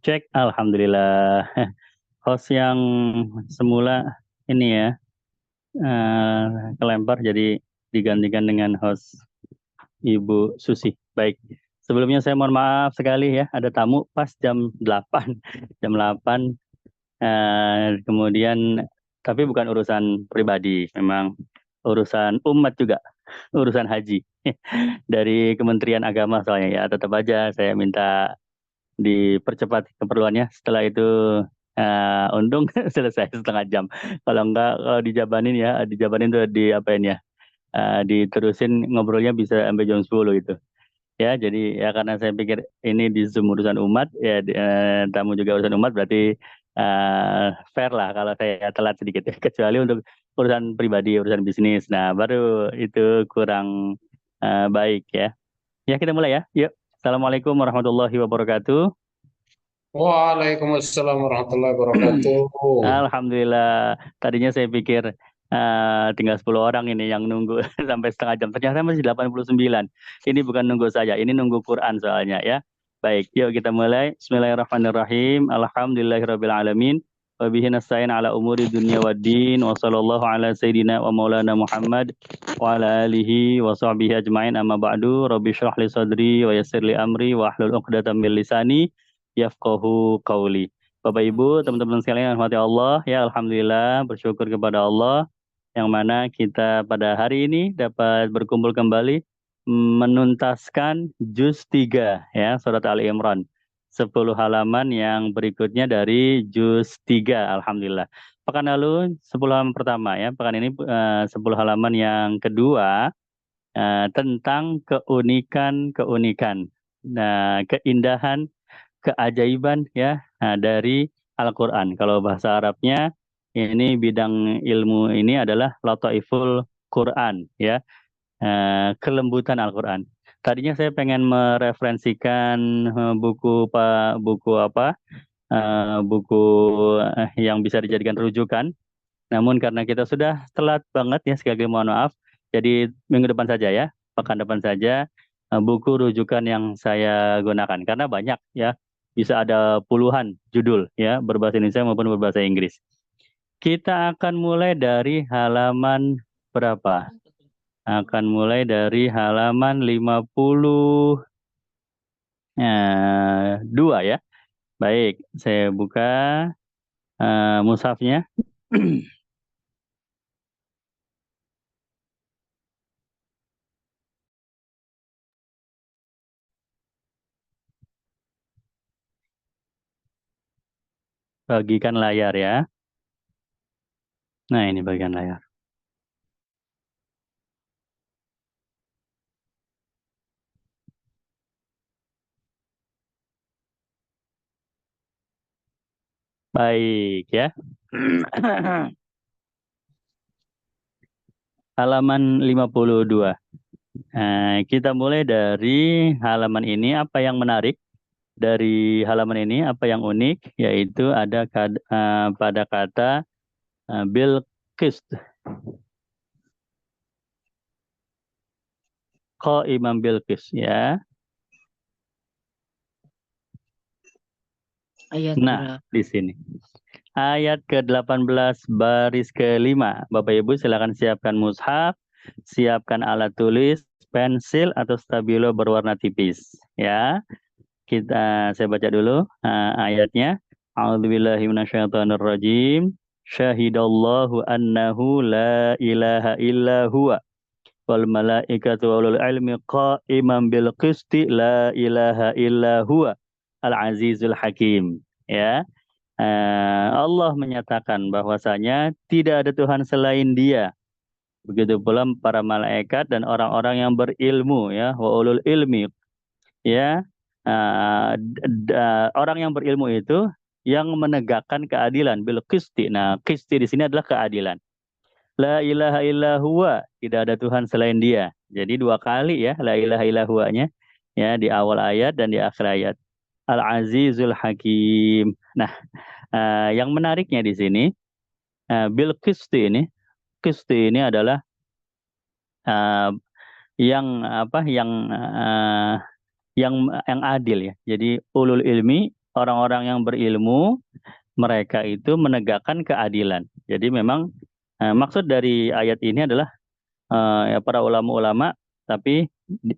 Cek, alhamdulillah. Host yang semula ini ya eh, kelempar jadi digantikan dengan host Ibu Susi. Baik. Sebelumnya saya mohon maaf sekali ya, ada tamu pas jam 8. Jam 8 kemudian tapi bukan urusan pribadi, memang urusan umat juga, urusan haji dari Kementerian Agama soalnya ya. Tetap aja saya minta dipercepat keperluannya. Setelah itu untung selesai setengah jam. Kalau enggak, kalau dijabanin ya, dijabanin tuh di apain ya, diterusin ngobrolnya bisa sampai jam 10 itu. Ya, jadi ya karena saya pikir ini di Zoom urusan umat, ya tamu juga urusan umat, berarti fair lah kalau saya telat sedikit ya. Kecuali untuk urusan pribadi, urusan bisnis. Nah, baru itu kurang baik ya. Ya, kita mulai ya. Yuk. Assalamualaikum warahmatullahi wabarakatuh. Waalaikumsalam warahmatullahi wabarakatuh. Alhamdulillah. Tadinya saya pikir tinggal 10 orang ini yang nunggu sampai setengah jam. Ternyata masih 89. Ini bukan nunggu saya, ini nunggu Quran soalnya ya. Baik, yuk kita mulai. Bismillahirrahmanirrahim. Alhamdulillahirabbil alamin. Wa bihi nasta'in ala umuri dunya waddin. Wa sallallahu ala sayyidina wa maulana Muhammad wa ala alihi wa sahbihi ajmain. Amma ba'du. Rabbi syrah li sadri wa yassir li amri wa ahlul 'uqdatam min lisani yafqahu qawli. Bapak Ibu, teman-teman sekalian yang rahmati Allah, ya Alhamdulillah bersyukur kepada Allah yang mana kita pada hari ini dapat berkumpul kembali menuntaskan juz 3 ya surat Ali Imran. 10 halaman yang berikutnya dari juz 3 Alhamdulillah. Pekan lalu 10 halaman pertama ya, pekan ini 10 halaman yang kedua tentang keunikan-keunikan. Nah, keindahan keajaiban ya dari Al-Qur'an. Kalau bahasa Arabnya ini bidang ilmu ini adalah Lataiful Quran ya, kelembutan Al-Qur'an. Tadinya saya pengen mereferensikan buku apa buku yang bisa dijadikan rujukan. Namun karena kita sudah telat banget ya, sekali lagi mohon maaf. Jadi minggu depan saja ya, pekan depan saja buku rujukan yang saya gunakan karena banyak ya, bisa ada puluhan judul ya berbahasa Indonesia maupun berbahasa Inggris. Kita akan mulai dari halaman berapa? Akan mulai dari halaman 52 ya. Baik, saya buka mushafnya. Bagikan layar ya. Nah, ini bagian layar. Baik ya. Halaman 52. Kita mulai dari halaman ini. Apa yang menarik dari halaman ini, apa yang unik, yaitu ada pada kata Bilqis, Imam Bilqis ya. Ayat Nah, berapa? di sini. Ayat ke-18 baris ke-5. Bapak Ibu silakan siapkan mushaf, siapkan alat tulis, pensil atau stabilo berwarna tipis ya. Saya baca dulu ayatnya. A'udzubillahi minasyaitonirrajim. Syahidallahu annahu la ilaha illa huwa wal malaikatu wa ulul ilmi qa'iman bil qisti la ilaha illa huwa al azizul hakim. Ya. Allah menyatakan bahwasanya tidak ada Tuhan selain Dia. Begitu pula para malaikat dan orang-orang yang berilmu ya, wa ulul ilmi ya. Orang yang berilmu itu yang menegakkan keadilan bil qisti. Nah, qisti di sini adalah keadilan. La ilaha illa huwa, tidak ada Tuhan selain Dia. Jadi dua kali ya la ilaha illa huwanya ya, di awal ayat dan di akhir ayat. Al Azizul Hakim. Nah, yang menariknya di sini bil qisti ini, qisti ini adalah eh, yang apa yang adil ya. Jadi ulul ilmi orang-orang yang berilmu mereka itu menegakkan keadilan. Jadi memang maksud dari ayat ini adalah ya para ulama-ulama, tapi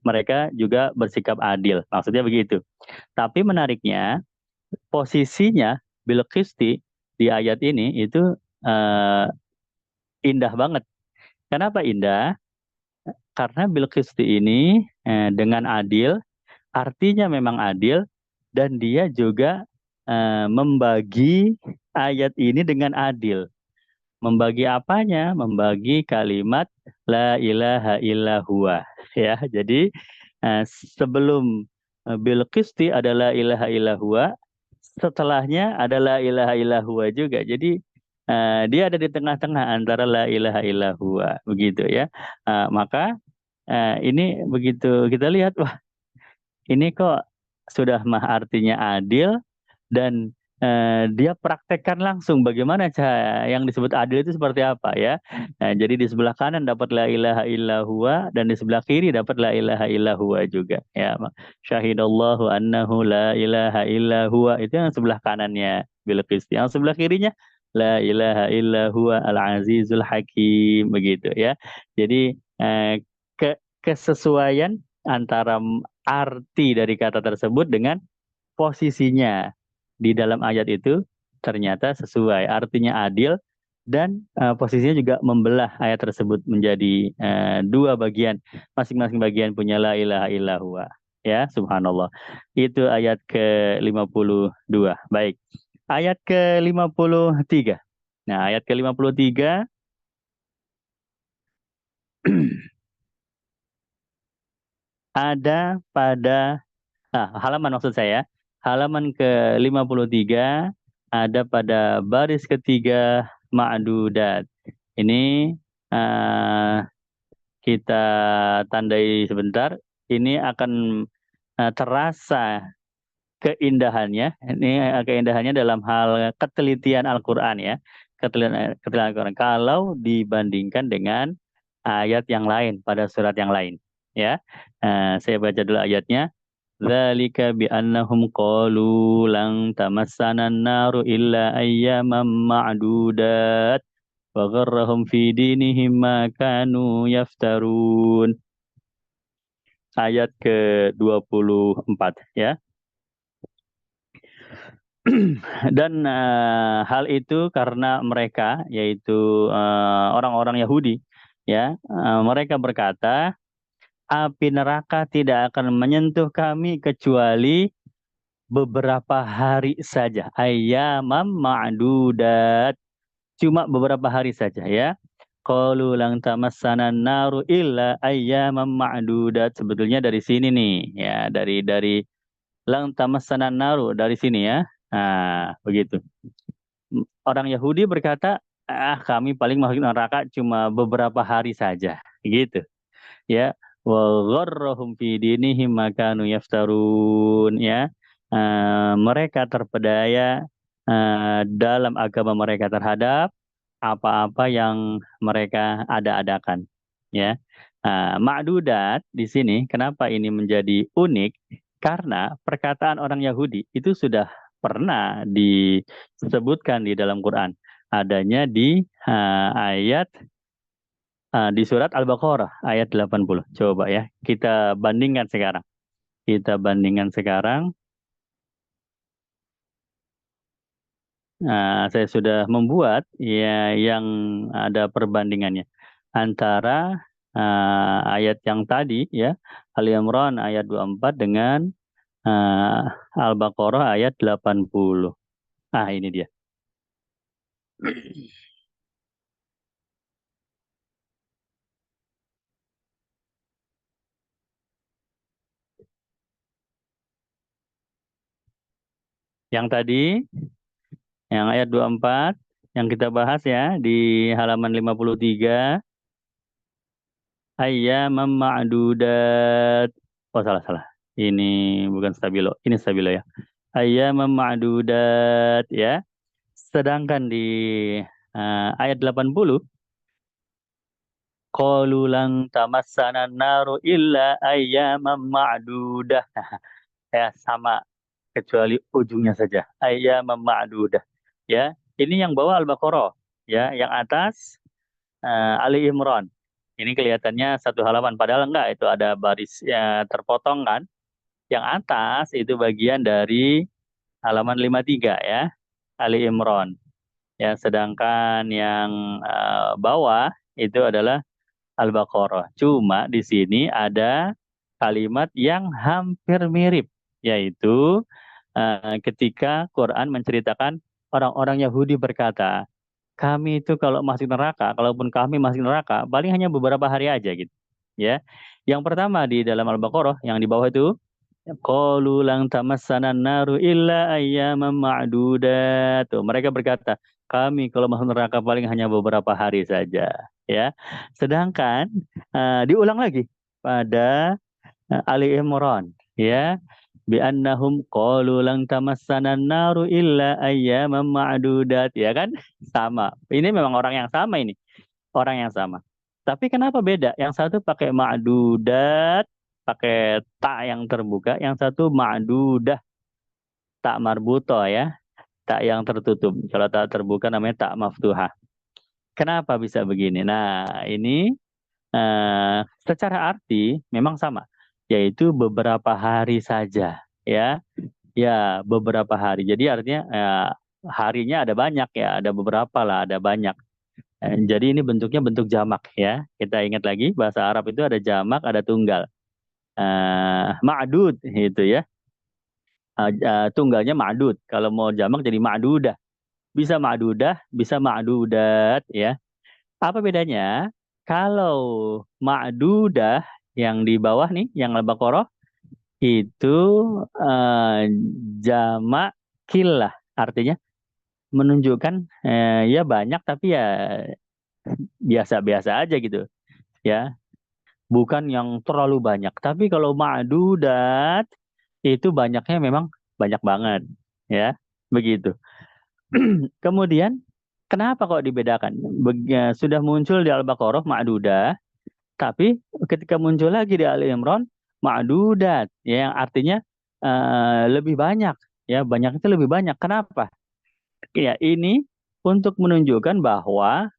mereka juga bersikap adil. Maksudnya begitu. Tapi menariknya posisinya Bilqisti di ayat ini itu eh, indah banget. Kenapa indah? Karena Bilqisti ini dengan adil, artinya memang adil, dan dia juga membagi ayat ini dengan adil. Membagi apanya? Membagi kalimat la ilaha illa huwa. Ya, jadi sebelum Bilqisti adalah ilaha illa huwa, setelahnya adalah ilaha illa huwa juga. Jadi dia ada di tengah-tengah antara la ilaha illa huwa, begitu ya. Maka ini begitu kita lihat, wah ini kok sudah mah artinya adil dan dia praktekkan langsung bagaimana cara yang disebut adil itu seperti apa ya. Nah, jadi di sebelah kanan dapat la ilaha illa huwa dan di sebelah kiri dapat la ilaha illa huwa juga ya. Syahidallahu annahu la ilaha illa huwa itu yang sebelah kanannya Bilqis. Yang sebelah kirinya la ilaha illa huwa al-azizul hakim begitu ya. Jadi kesesuaian antara arti dari kata tersebut dengan posisinya di dalam ayat itu ternyata sesuai, artinya adil dan posisinya juga membelah ayat tersebut menjadi dua bagian, masing-masing bagian punya la ilaha illallah. Ya, subhanallah. Itu ayat ke-52. Baik. Ayat ke-53. Nah, ayat ke-53 ada pada halaman maksud saya, halaman ke-53 ada pada baris ketiga ma'dudat. Ini eh, kita tandai sebentar. Ini akan terasa keindahannya. Ini keindahannya dalam hal ketelitian Al-Qur'an ya. Ketelitian Al-Qur'an kalau dibandingkan dengan ayat yang lain pada surat yang lain ya. Saya baca dulu ayatnya. Dzalika bi annahum qalu lan tamassana an-naru illa ayyaman ma'dudat wa gharrahum fi dinihim ma kanu yaftarun. Ayat ke-24 ya. Dan hal itu karena mereka yaitu orang-orang Yahudi ya, mereka berkata api neraka tidak akan menyentuh kami kecuali beberapa hari saja. Ayyamam ma'dudat. Cuma beberapa hari saja ya. Qalu lang tamassana naru illa ayyamam ma'dudat. Sebetulnya dari sini nih ya, dari lang tamassana naru dari sini ya. Nah, begitu. Orang Yahudi berkata, kami paling masuk neraka cuma beberapa hari saja." Gitu ya. Wa gharrahum fi dinihim ma kanu yaftarun ya. Mereka terpedaya dalam agama mereka terhadap apa-apa yang mereka ada-adakan ya. Ma'dudat di sini kenapa ini menjadi unik karena perkataan orang Yahudi itu sudah pernah disebutkan di dalam Quran adanya di ayat di surat Al-Baqarah ayat 80. Coba ya, kita bandingkan sekarang. Kita bandingkan sekarang. Saya sudah membuat ya yang ada perbandingannya antara ayat yang tadi ya, Ali Imran ayat 24 dengan Al-Baqarah ayat 80. Ini dia. Yang tadi yang ayat 24 yang kita bahas ya di halaman 53 ayyamam ma'dudat. Oh, salah. Ini bukan stabilo, ini stabilo ya. Ayyamam ma'dudat ya. Sedangkan di ayat 80 qalu lan tamassana naru illa ayyamam ma'dudah. Ya sama kecuali ujungnya saja. Ayyaman ma'dudah. Ya, ini yang bawah Al-Baqarah. Ya, yang atas Ali Imran. Ini kelihatannya satu halaman, padahal enggak, itu ada baris ya, terpotong kan. Yang atas itu bagian dari halaman 53 ya, Ali Imran. Ya, sedangkan yang bawah itu adalah Al-Baqarah. Cuma di sini ada kalimat yang hampir mirip, yaitu ketika Quran menceritakan orang-orang Yahudi berkata, kami itu kalau masuk neraka, kalaupun kami masuk neraka, paling hanya beberapa hari aja gitu. Ya, yang pertama di dalam Al-Baqarah, yang di bawah itu, qalu lang tamassana naru illa ayyaman ma'dudat. Tuh, mereka berkata, kami kalau masuk neraka paling hanya beberapa hari saja, ya. Sedangkan diulang lagi pada Ali Imran, ya. Bi annahum qalu lang tamassana naru illa ayyaman ma'dudat, ya kan? Sama. Ini memang orang yang sama ini, orang yang sama. Tapi kenapa beda? Yang satu pakai ma'dudat, pakai tak yang terbuka, yang satu ma'dudah, tak marbuto ya, tak yang tertutup. Kalau tak terbuka namanya tak maftuhah. Kenapa bisa begini? Nah, ini secara arti memang sama, yaitu beberapa hari saja, ya. Ya, beberapa hari. Jadi artinya harinya ada banyak ya, ada beberapa lah, ada banyak. Jadi ini bentuknya bentuk jamak ya. Kita ingat lagi bahasa Arab itu ada jamak, ada tunggal. Ma'dud itu ya. Tunggalnya ma'dud. Kalau mau jamak jadi ma'dudah. Bisa ma'dudah, bisa ma'dudat ya. Apa bedanya? Kalau ma'dudah yang di bawah nih, yang Al-Baqarah itu eh, jamak kilah. Artinya menunjukkan ya banyak tapi ya biasa-biasa aja gitu ya, bukan yang terlalu banyak. Tapi kalau ma'dudat itu banyaknya memang banyak banget, ya. Begitu. Kemudian kenapa kok dibedakan? Sudah muncul di Al-Baqarah ma'dudah, tapi ketika muncul lagi di Ali Imran ma'dudat, ya, yang artinya lebih banyak, ya, banyak itu lebih banyak. Kenapa? Ya, ini untuk menunjukkan bahwa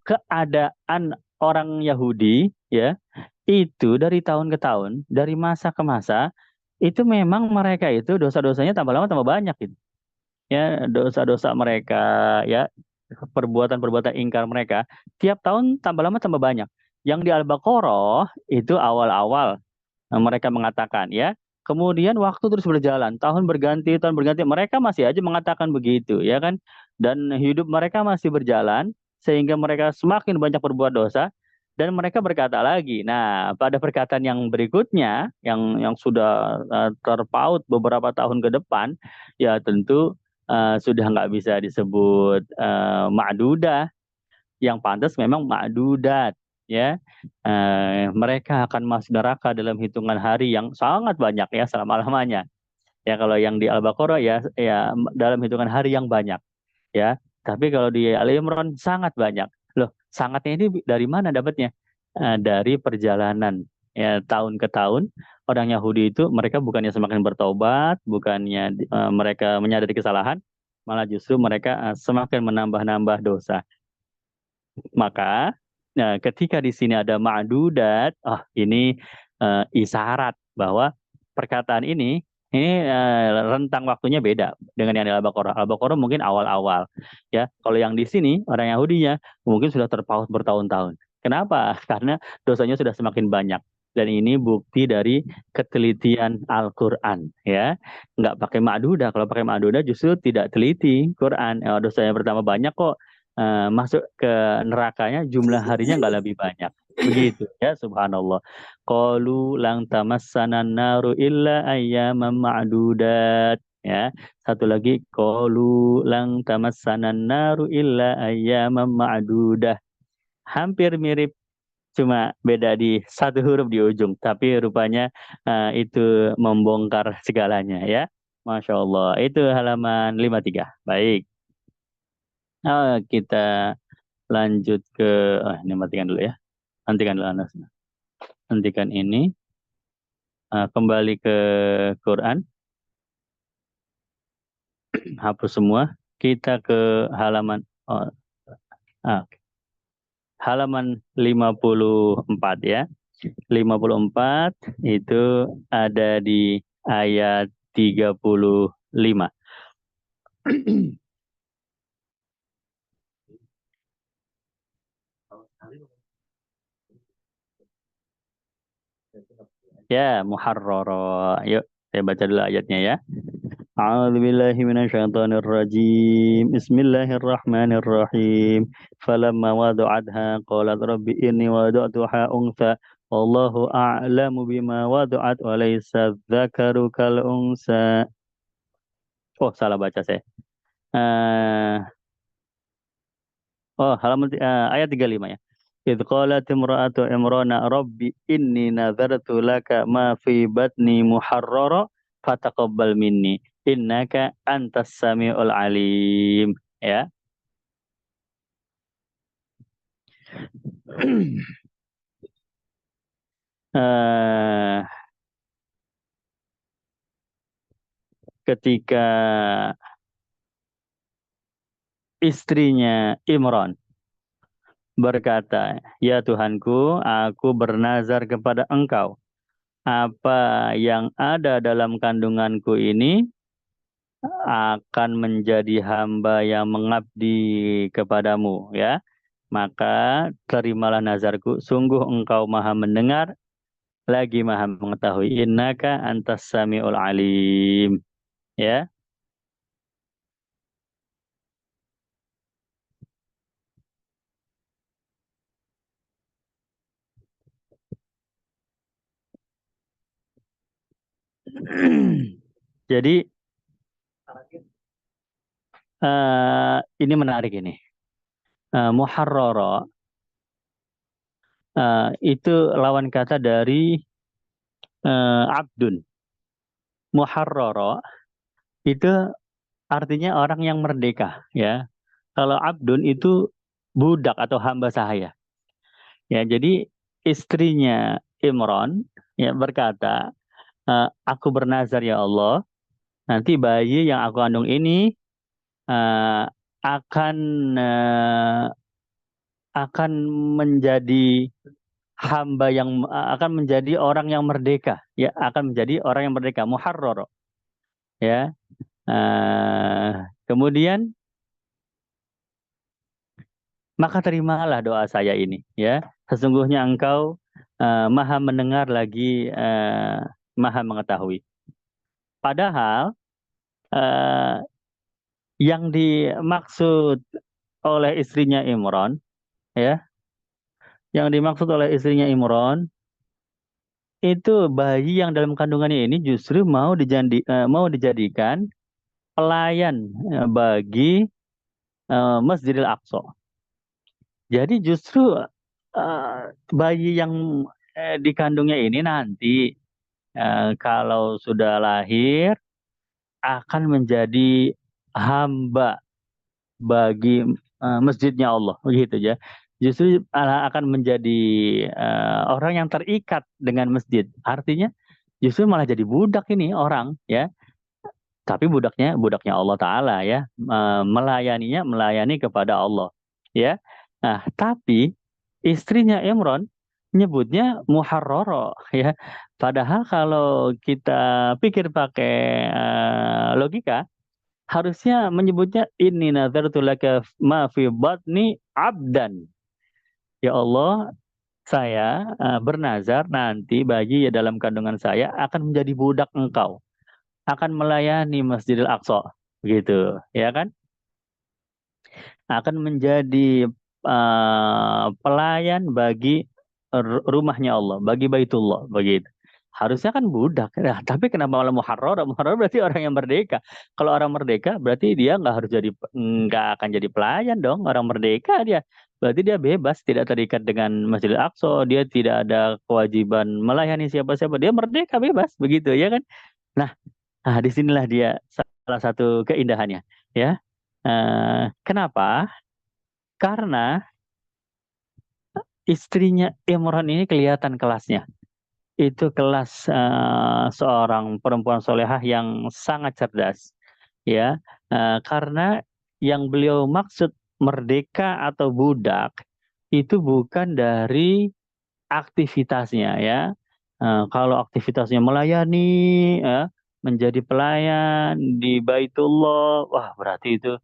keadaan orang Yahudi, ya, itu dari tahun ke tahun, dari masa ke masa, itu memang mereka itu dosa-dosanya tambah lama tambah banyak gitu. Ya, dosa-dosa mereka, ya, perbuatan-perbuatan ingkar mereka, tiap tahun tambah lama tambah banyak. Yang di Al-Baqarah itu awal-awal mereka mengatakan, ya. Kemudian waktu terus berjalan, tahun berganti, mereka masih aja mengatakan begitu, ya kan? Dan hidup mereka masih berjalan, sehingga mereka semakin banyak berbuat dosa, dan mereka berkata lagi. Nah, pada perkataan yang berikutnya, yang sudah terpaut beberapa tahun ke depan, ya tentu sudah nggak bisa disebut ma'dudah, yang pantas memang ma'dudat, ya. Mereka akan masuk neraka dalam hitungan hari yang sangat banyak ya, selama-lamanya. Ya, kalau yang di Al-Baqarah ya ya dalam hitungan hari yang banyak, ya. Tapi kalau di Ali Imran sangat banyak. Loh, sangatnya ini dari mana dapatnya? Dari perjalanan, ya, tahun ke tahun orang Yahudi itu mereka bukannya semakin bertobat, bukannya mereka menyadari kesalahan, malah justru mereka semakin menambah-nambah dosa. Maka ketika di sini ada ma'dudat, ini isyarat bahwa perkataan ini rentang waktunya beda dengan yang di Al-Baqarah. Al-Baqarah mungkin awal-awal, ya. Kalau yang di sini orang Yahudinya mungkin sudah terpaut bertahun-tahun. Kenapa? Karena dosanya sudah semakin banyak. Dan ini bukti dari ketelitian Al-Quran, ya. Nggak pakai ma'dudah. Kalau pakai ma'dudah justru tidak teliti Quran. Dosanya pertama banyak kok, masuk ke nerakanya jumlah harinya nggak lebih banyak. Begitu ya, subhanallah. Qalu lang tamassana naru illa ayyaman ma'dudat. Ya, satu lagi, qalu lang tamassana naru illa ayyaman ma'dudah. Hampir mirip, cuma beda di satu huruf di ujung, tapi rupanya itu membongkar segalanya ya. Masya Allah, itu halaman 53. Baik. Kita lanjut ke, ini matikan dulu ya. Hentikan dulu Anas. Hentikan ini. Kembali ke Quran. hapus semua. Kita ke halaman halaman 54 ya. 54 itu ada di ayat 35. Ya, muharrara. Yuk, saya baca dulu ayatnya ya. A'udzubillahi minasyaitonirrajim. Bismillahirrahmanirrahim. Falamma wada'atha qalat rabbi inni wada'tuha untha. Wallahu a'lamu bima wada'at wa laysa dzakaru kal unsa. Oh, salah baca saya. Eh, ayat 35 ya. Idh qalat imra'atu imrana rabbi inni nadhartu laka ma fi batni muharrara fataqabbal minni innaka antas samiul alim ya. Eh, ketika istrinya Imran berkata, "Ya Tuhanku, aku bernazar kepada Engkau, apa yang ada dalam kandunganku ini akan menjadi hamba yang mengabdi kepadamu ya. Maka terimalah nazarku, sungguh engkau maha mendengar lagi maha mengetahui. Innaka antas samiul alim." Ya. Jadi ini menarik ini. Muharrara itu lawan kata dari abdun. Muharrara itu artinya orang yang merdeka ya. Kalau abdun itu budak atau hamba sahaya. Ya, jadi istrinya Imran ya berkata, aku bernazar ya Allah, nanti bayi yang aku kandung ini eh, akan eh, akan menjadi hamba yang akan menjadi orang yang merdeka, ya akan menjadi orang yang merdeka, muharrar, ya. Kemudian maka terimalah doa saya ini, ya. Sesungguhnya engkau maha mendengar lagi maha mengetahui. Padahal eh, yang dimaksud oleh istrinya Imran, ya, yang dimaksud oleh istrinya Imran itu bayi yang dalam kandungannya ini justru mau dijadikan pelayan bagi Masjidil Aqsa. Jadi justru bayi yang dikandungnya ini nanti kalau sudah lahir akan menjadi hamba bagi masjidnya Allah, begitu ya. Justru akan menjadi orang yang terikat dengan masjid. Artinya justru malah jadi budak ini orang ya. Tapi budaknya Allah Ta'ala ya. Melayani kepada Allah. Ya. Nah, tapi istrinya Imran nyebutnya muharrara ya. Padahal kalau kita pikir pakai logika, harusnya menyebutnya inni nazartu laka ma fi batni abdan. Ya Allah, saya bernazar nanti bayi ya dalam kandungan saya akan menjadi budak engkau, akan melayani Masjidil Aqsa, begitu, ya kan? Akan menjadi pelayan bagi rumahnya Allah, bagi Baitullah, begitu. Harusnya kan budak, nah, tapi kenapa malah muharrar? Muharrar berarti orang yang merdeka. Kalau orang merdeka berarti dia nggak akan jadi pelayan dong. Orang merdeka dia, berarti dia bebas, tidak terikat dengan Masjidil Aqsa, dia tidak ada kewajiban melayani siapa-siapa, dia merdeka bebas, begitu ya kan? Nah, disinilah dia salah satu keindahannya, ya. Kenapa? Karena istrinya Imran ini kelihatan kelasnya. Itu kelas seorang perempuan solehah yang sangat cerdas. ya. Karena yang beliau maksud merdeka atau budak itu bukan dari aktivitasnya ya. Kalau aktivitasnya melayani, menjadi pelayan di Baitullah, wah berarti itu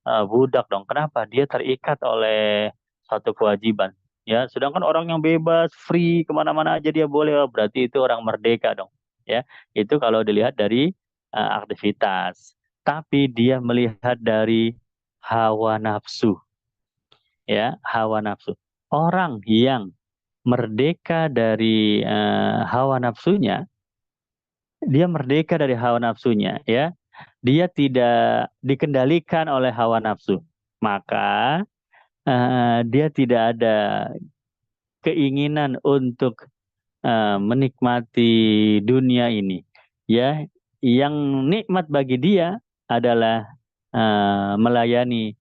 budak dong. Kenapa? Dia terikat oleh satu kewajiban. Ya, sedangkan orang yang bebas, free kemana-mana aja dia boleh, wah, berarti itu orang merdeka dong. Ya, itu kalau dilihat dari aktivitas. Tapi dia melihat dari hawa nafsu, ya, hawa nafsu. Orang yang merdeka dari hawa nafsunya, dia merdeka dari hawa nafsunya, ya. Dia tidak dikendalikan oleh hawa nafsu. Maka dia tidak ada keinginan untuk menikmati dunia ini. Ya, yang nikmat bagi dia adalah melayani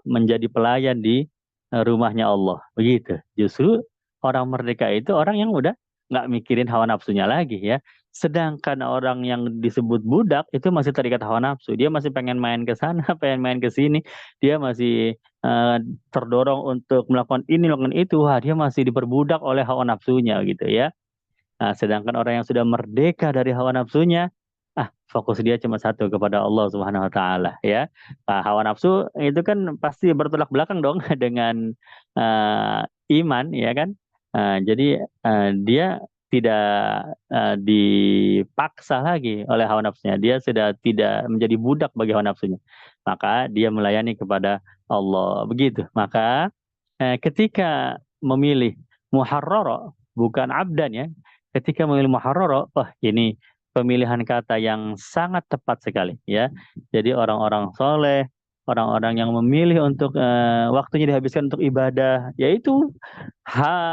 menjadi pelayan di rumahnya Allah. Begitu. Justru orang merdeka itu orang yang udah nggak mikirin hawa nafsunya lagi ya. Sedangkan orang yang disebut budak itu masih terikat hawa nafsu. Dia masih pengen main ke sana, pengen main ke sini. Dia masih eh, terdorong untuk melakukan ini, melakukan itu. Wah, dia masih diperbudak oleh hawa nafsunya gitu ya. Nah, sedangkan orang yang sudah merdeka dari hawa nafsunya, fokus dia cuma satu kepada Allah Subhanahu wa taala ya. Nah, hawa nafsu itu kan pasti bertolak belakang dong dengan iman ya kan. Jadi dia tidak dipaksa lagi oleh hawa nafsunya. Dia sudah tidak menjadi budak bagi hawa nafsunya. Maka dia melayani kepada Allah. Begitu. Maka ketika memilih muharrara bukan abdan ya, ketika memilih muharrara, wah ini pemilihan kata yang sangat tepat sekali ya. Jadi orang-orang soleh, orang-orang yang memilih untuk waktunya dihabiskan untuk ibadah, yaitu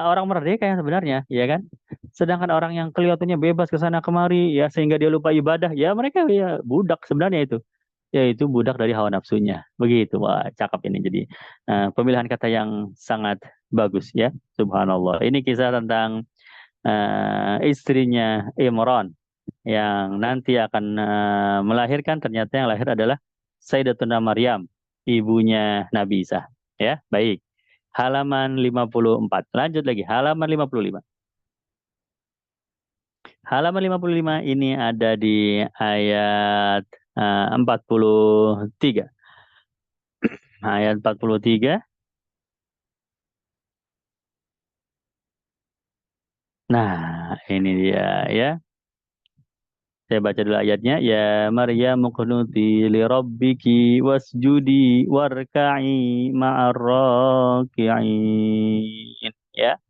orang merdeka yang sebenarnya, ya kan? Sedangkan orang yang kelihatannya bebas ke sana kemari, ya sehingga dia lupa ibadah, ya mereka ya budak sebenarnya itu, yaitu budak dari hawa nafsunya. Begitu, wah cakep ini. Jadi pemilihan kata yang sangat bagus ya, subhanallah. Ini kisah tentang istrinya Imran yang nanti akan melahirkan, ternyata yang lahir adalah Sayyidatuna Maryam, ibunya Nabi Isa. Ya, baik. Halaman 54. Lanjut lagi, halaman 55. Halaman 55 ini ada di ayat 43. Ayat 43. Nah, ini dia ya. Saya baca dulu ayatnya. Ya Maryam qunuti li rabbiki wasjudi warka'i ma'ar raki'in. Ya,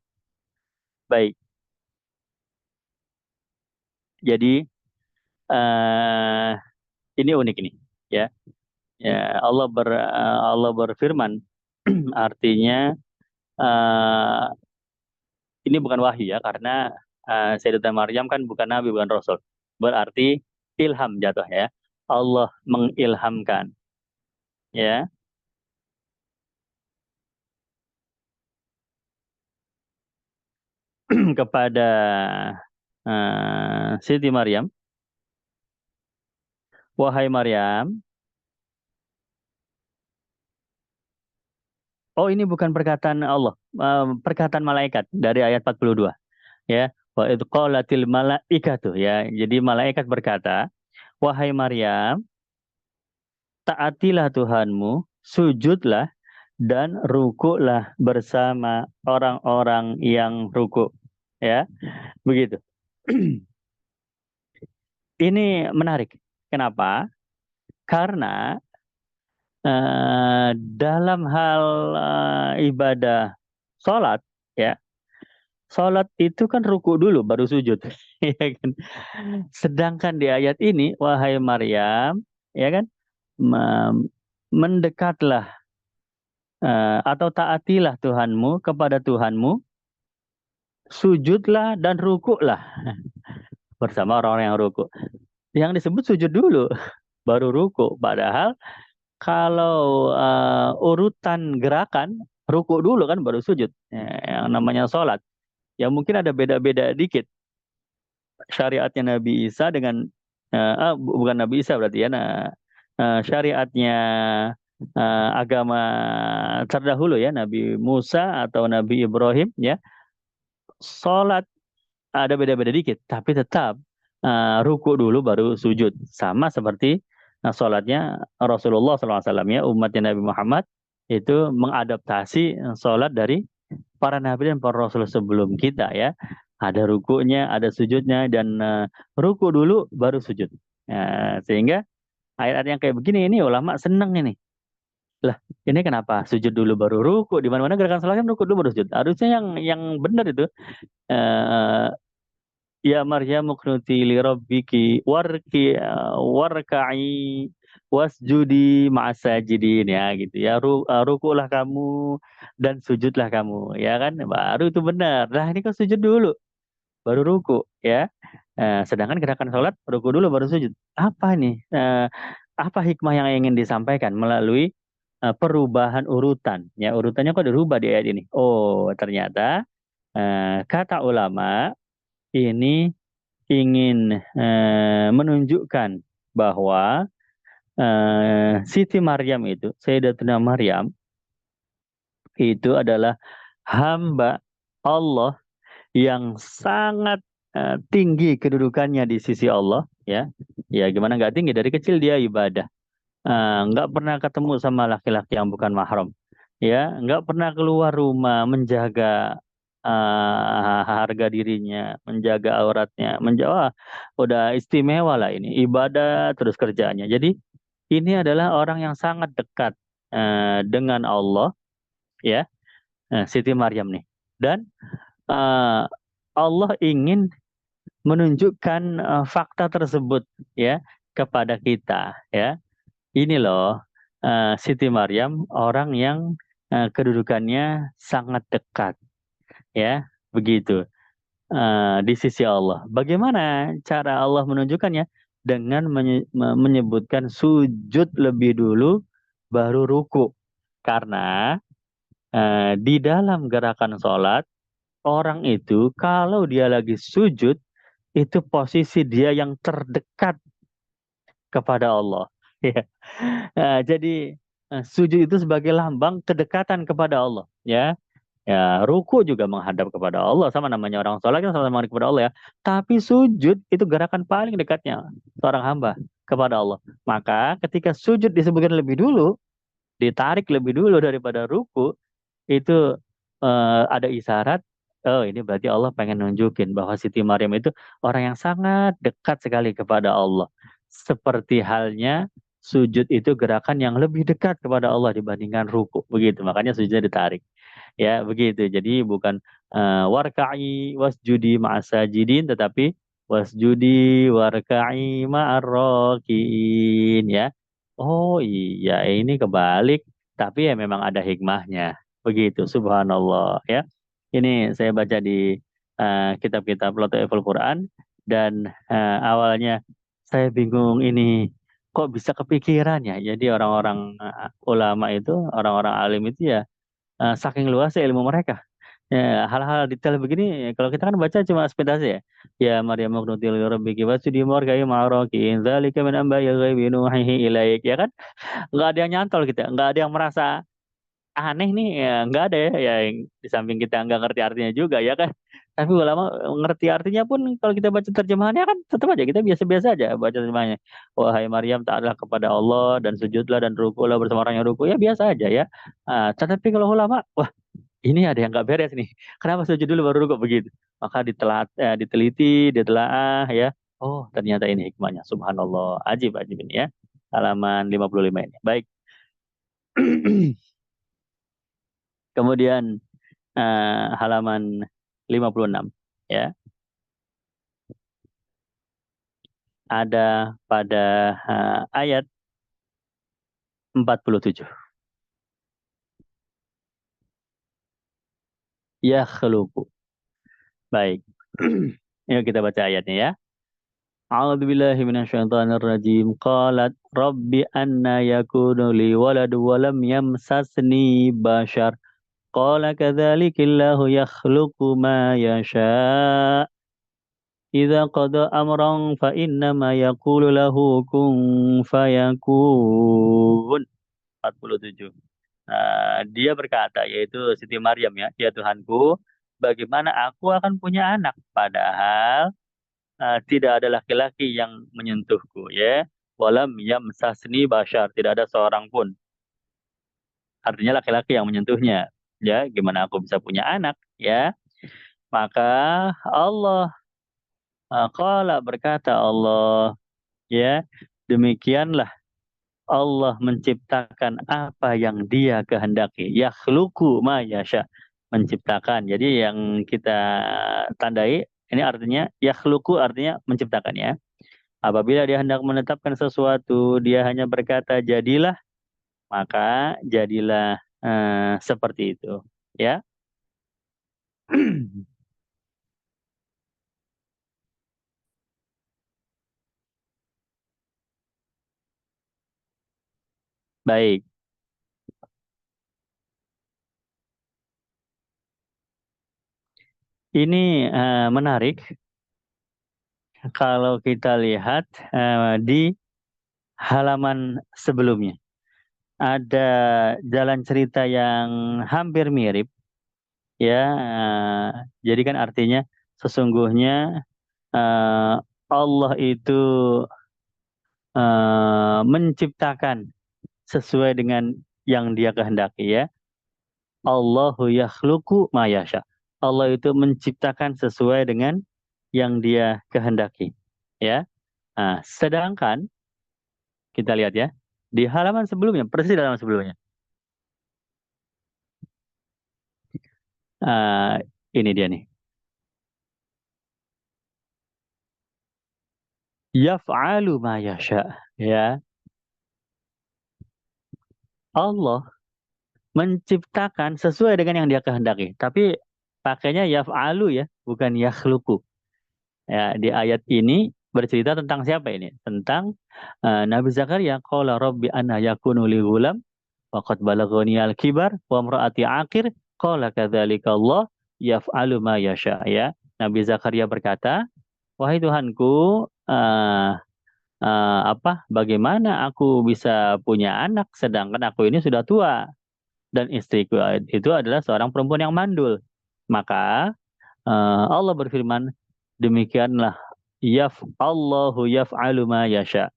baik. Jadi eh ini unik ini, ya. Ya, Allah berfirman artinya eh ini bukan wahyu ya karena Sayyidatuna Maryam kan bukan nabi, bukan rasul. Berarti ilham jatuh ya. Allah mengilhamkan ya kepada Siti Maryam, wahai Maryam. Oh, ini bukan perkataan Allah, perkataan malaikat dari ayat 42 ya. Wa idh qalatil malaikatu ya. Jadi malaikat berkata, wahai Maryam, taatilah Tuhanmu, sujudlah dan rukuklah bersama orang-orang yang rukuk. Ya, begitu. Ini menarik. Kenapa? Karena dalam hal ibadah sholat, ya, sholat itu kan ruku dulu baru sujud, ya kan? Sedangkan di ayat ini, wahai Maryam, ya kan, mendekatlah atau taatilah Tuhanmu kepada Tuhanmu, sujudlah dan rukuklah bersama orang-orang yang ruku. Yang disebut sujud dulu, baru ruku. Padahal kalau urutan gerakan, ruku dulu kan baru sujud. Yang namanya sholat. Ya mungkin ada beda-beda dikit syariatnya Nabi Isa dengan bukan Nabi Isa berarti ya. Nah, syariatnya agama terdahulu ya, Nabi Musa atau Nabi Ibrahim ya, sholat ada beda-beda dikit, tapi tetap ruku dulu baru sujud. Sama seperti sholatnya Rasulullah SAW ya, umatnya Nabi Muhammad itu mengadaptasi sholat dari para nabi dan para rasul sebelum kita ya. Ada rukunya, ada sujudnya, dan ruku dulu baru sujud. Sehingga ayat-ayat yang kayak begini ini ulama seneng ini. Lah, ini kenapa sujud dulu baru ruku? Di mana-mana gerakan salat kan ruku dulu baru sujud. Harusnya yang benar itu eh ya Maryam muqnuti li rabbiki warka'i wasjudi ma'asajidin ya gitu ya. Rukulah kamu dan sujudlah kamu ya kan, baru itu benar. Nah ini kan sujud dulu baru ruku ya. Sedangkan gerakan sholat ruku dulu baru sujud. Apa nih? Apa hikmah yang ingin disampaikan melalui perubahan urutan? Ya urutannya kok dirubah di ayat ini. Oh ternyata kata ulama ini ingin menunjukkan bahwa Siti Maryam itu, Sayyidatuna Maryam itu adalah hamba Allah yang sangat tinggi kedudukannya di sisi Allah ya. Ya gimana nggak tinggi, dari kecil dia ibadah. Nggak pernah ketemu sama laki-laki yang bukan mahram ya, nggak pernah keluar rumah, menjaga harga dirinya, menjaga auratnya, udah istimewa lah ini, ibadah terus kerjaannya. Jadi ini adalah orang yang sangat dekat dengan Allah ya, Siti Maryam nih. Dan eh, Allah ingin menunjukkan fakta tersebut ya kepada kita ya. Ini loh Siti Maryam orang yang kedudukannya sangat dekat ya, begitu di sisi Allah. Bagaimana cara Allah menunjukkannya? Dengan menyebutkan sujud lebih dulu baru ruku. Karena di dalam gerakan sholat orang itu kalau dia lagi sujud itu posisi dia yang terdekat kepada Allah. Ya. Jadi sujud itu sebagai lambang kedekatan kepada Allah. Ya, ya ruku juga menghadap kepada Allah, sama namanya orang sholat kan sama-sama menghadap kepada Allah ya. Tapi sujud itu gerakan paling dekatnya seorang hamba kepada Allah. Maka ketika sujud disebutkan lebih dulu, ditarik lebih dulu daripada ruku, itu ada isyarat. Oh ini berarti Allah pengen nunjukin bahwa Siti Maryam itu orang yang sangat dekat sekali kepada Allah. Seperti halnya sujud itu gerakan yang lebih dekat kepada Allah dibandingkan ruku. Begitu, makanya sujudnya ditarik. Ya begitu. Jadi bukan warka'i wasjudi ma'asajidin, tetapi wasjudi warka'i ma'arrokiin ya. Oh iya ini kebalik, tapi ya memang ada hikmahnya. Begitu, subhanallah ya. Ini saya baca di kitab-kitab Lataiful Quran, dan awalnya saya bingung ini kok bisa kepikiran ya. Jadi orang-orang ulama itu, orang-orang alim itu ya saking luasnya ilmu mereka. Ya, hal-hal detail begini kalau kita kan baca cuma sepintas ya. Ya Maryam muqnuti li rabbiki wasjudi warka'i ma'arrakiin dzalika min anba'il ghaibi nuhihi ilaik ya kan. Nggak ada yang nyantol kita, nggak ada yang merasa aneh nih ya, nggak ada ya, ya yang di samping kita nggak ngerti artinya juga ya kan. Tapi ulama ngerti artinya pun kalau kita baca terjemahannya kan tetap aja kita biasa-biasa aja baca terjemahannya. Wahai Maryam taatlah kepada Allah dan sujudlah dan rukulah bersama orang yang ruku, ya biasa aja ya. Tetapi kalau ulama, wah ini ada yang nggak beres nih. Kenapa sujud dulu baru ruku begitu? Maka diteliti, ditelaah ya. Oh ternyata ini hikmahnya. Subhanallah, ajib ajib ini ya. Halaman 55 ini. Baik. Kemudian halaman 56 ya. Ada pada ayat 47. Ya khluqu. Baik. Yuk kita baca ayatnya ya. A'udzu billahi minasyaitonir rajim. Qalat rabbi anna yakunu li waladu wa lam yamsasni bashar. Qala kadzalikillahu yakhluqu ma yasha. idza qada amran fa innama yaqulu lahu kun fayakun. 47. Dia berkata, yaitu Siti Maryam ya, ya Tuhanku, bagaimana aku akan punya anak padahal tidak ada laki-laki yang menyentuhku ya. Walam yamsasni bashar, tidak ada seorang pun. Artinya laki-laki yang menyentuhnya. Ya, gimana aku bisa punya anak ya? Maka Allah qala berkata Allah ya, demikianlah Allah menciptakan apa yang Dia kehendaki. Yakhluqu ma yasha. Menciptakan. Jadi yang kita tandai ini artinya yakhluqu artinya menciptakan ya. Apabila Dia hendak menetapkan sesuatu, Dia hanya berkata jadilah, maka jadilah seperti itu. Ya. Baik. Ini menarik kalau kita lihat di halaman sebelumnya. Ada jalan cerita yang hampir mirip ya. Jadi kan artinya sesungguhnya Allah itu menciptakan sesuai dengan yang Dia kehendaki ya. Allahu yakhluqu ma yasha. Allah itu menciptakan sesuai dengan yang Dia kehendaki ya. Sedangkan kita lihat ya di halaman sebelumnya, persis di halaman sebelumnya. Uh, ini dia nih. Yaf'alu ma yasha. Ya, Allah menciptakan sesuai dengan yang Dia kehendaki. Tapi pakainya yaf'alu ya, bukan yakhluqu. Ya, di ayat ini bercerita tentang siapa ini? Tentang Nabi Zakaria, qala rabbi anna yakunu li ghulam wa qad balaghani al-kibar wa imraati aqir qala kadzalika Allah yaf'alu ma yasha. Ya, Nabi Zakaria berkata, wahai Tuhanku, bagaimana aku bisa punya anak sedangkan aku ini sudah tua dan istriku itu adalah seorang perempuan yang mandul. Maka Allah berfirman, demikianlah Allahu yaf'alu ma yasha.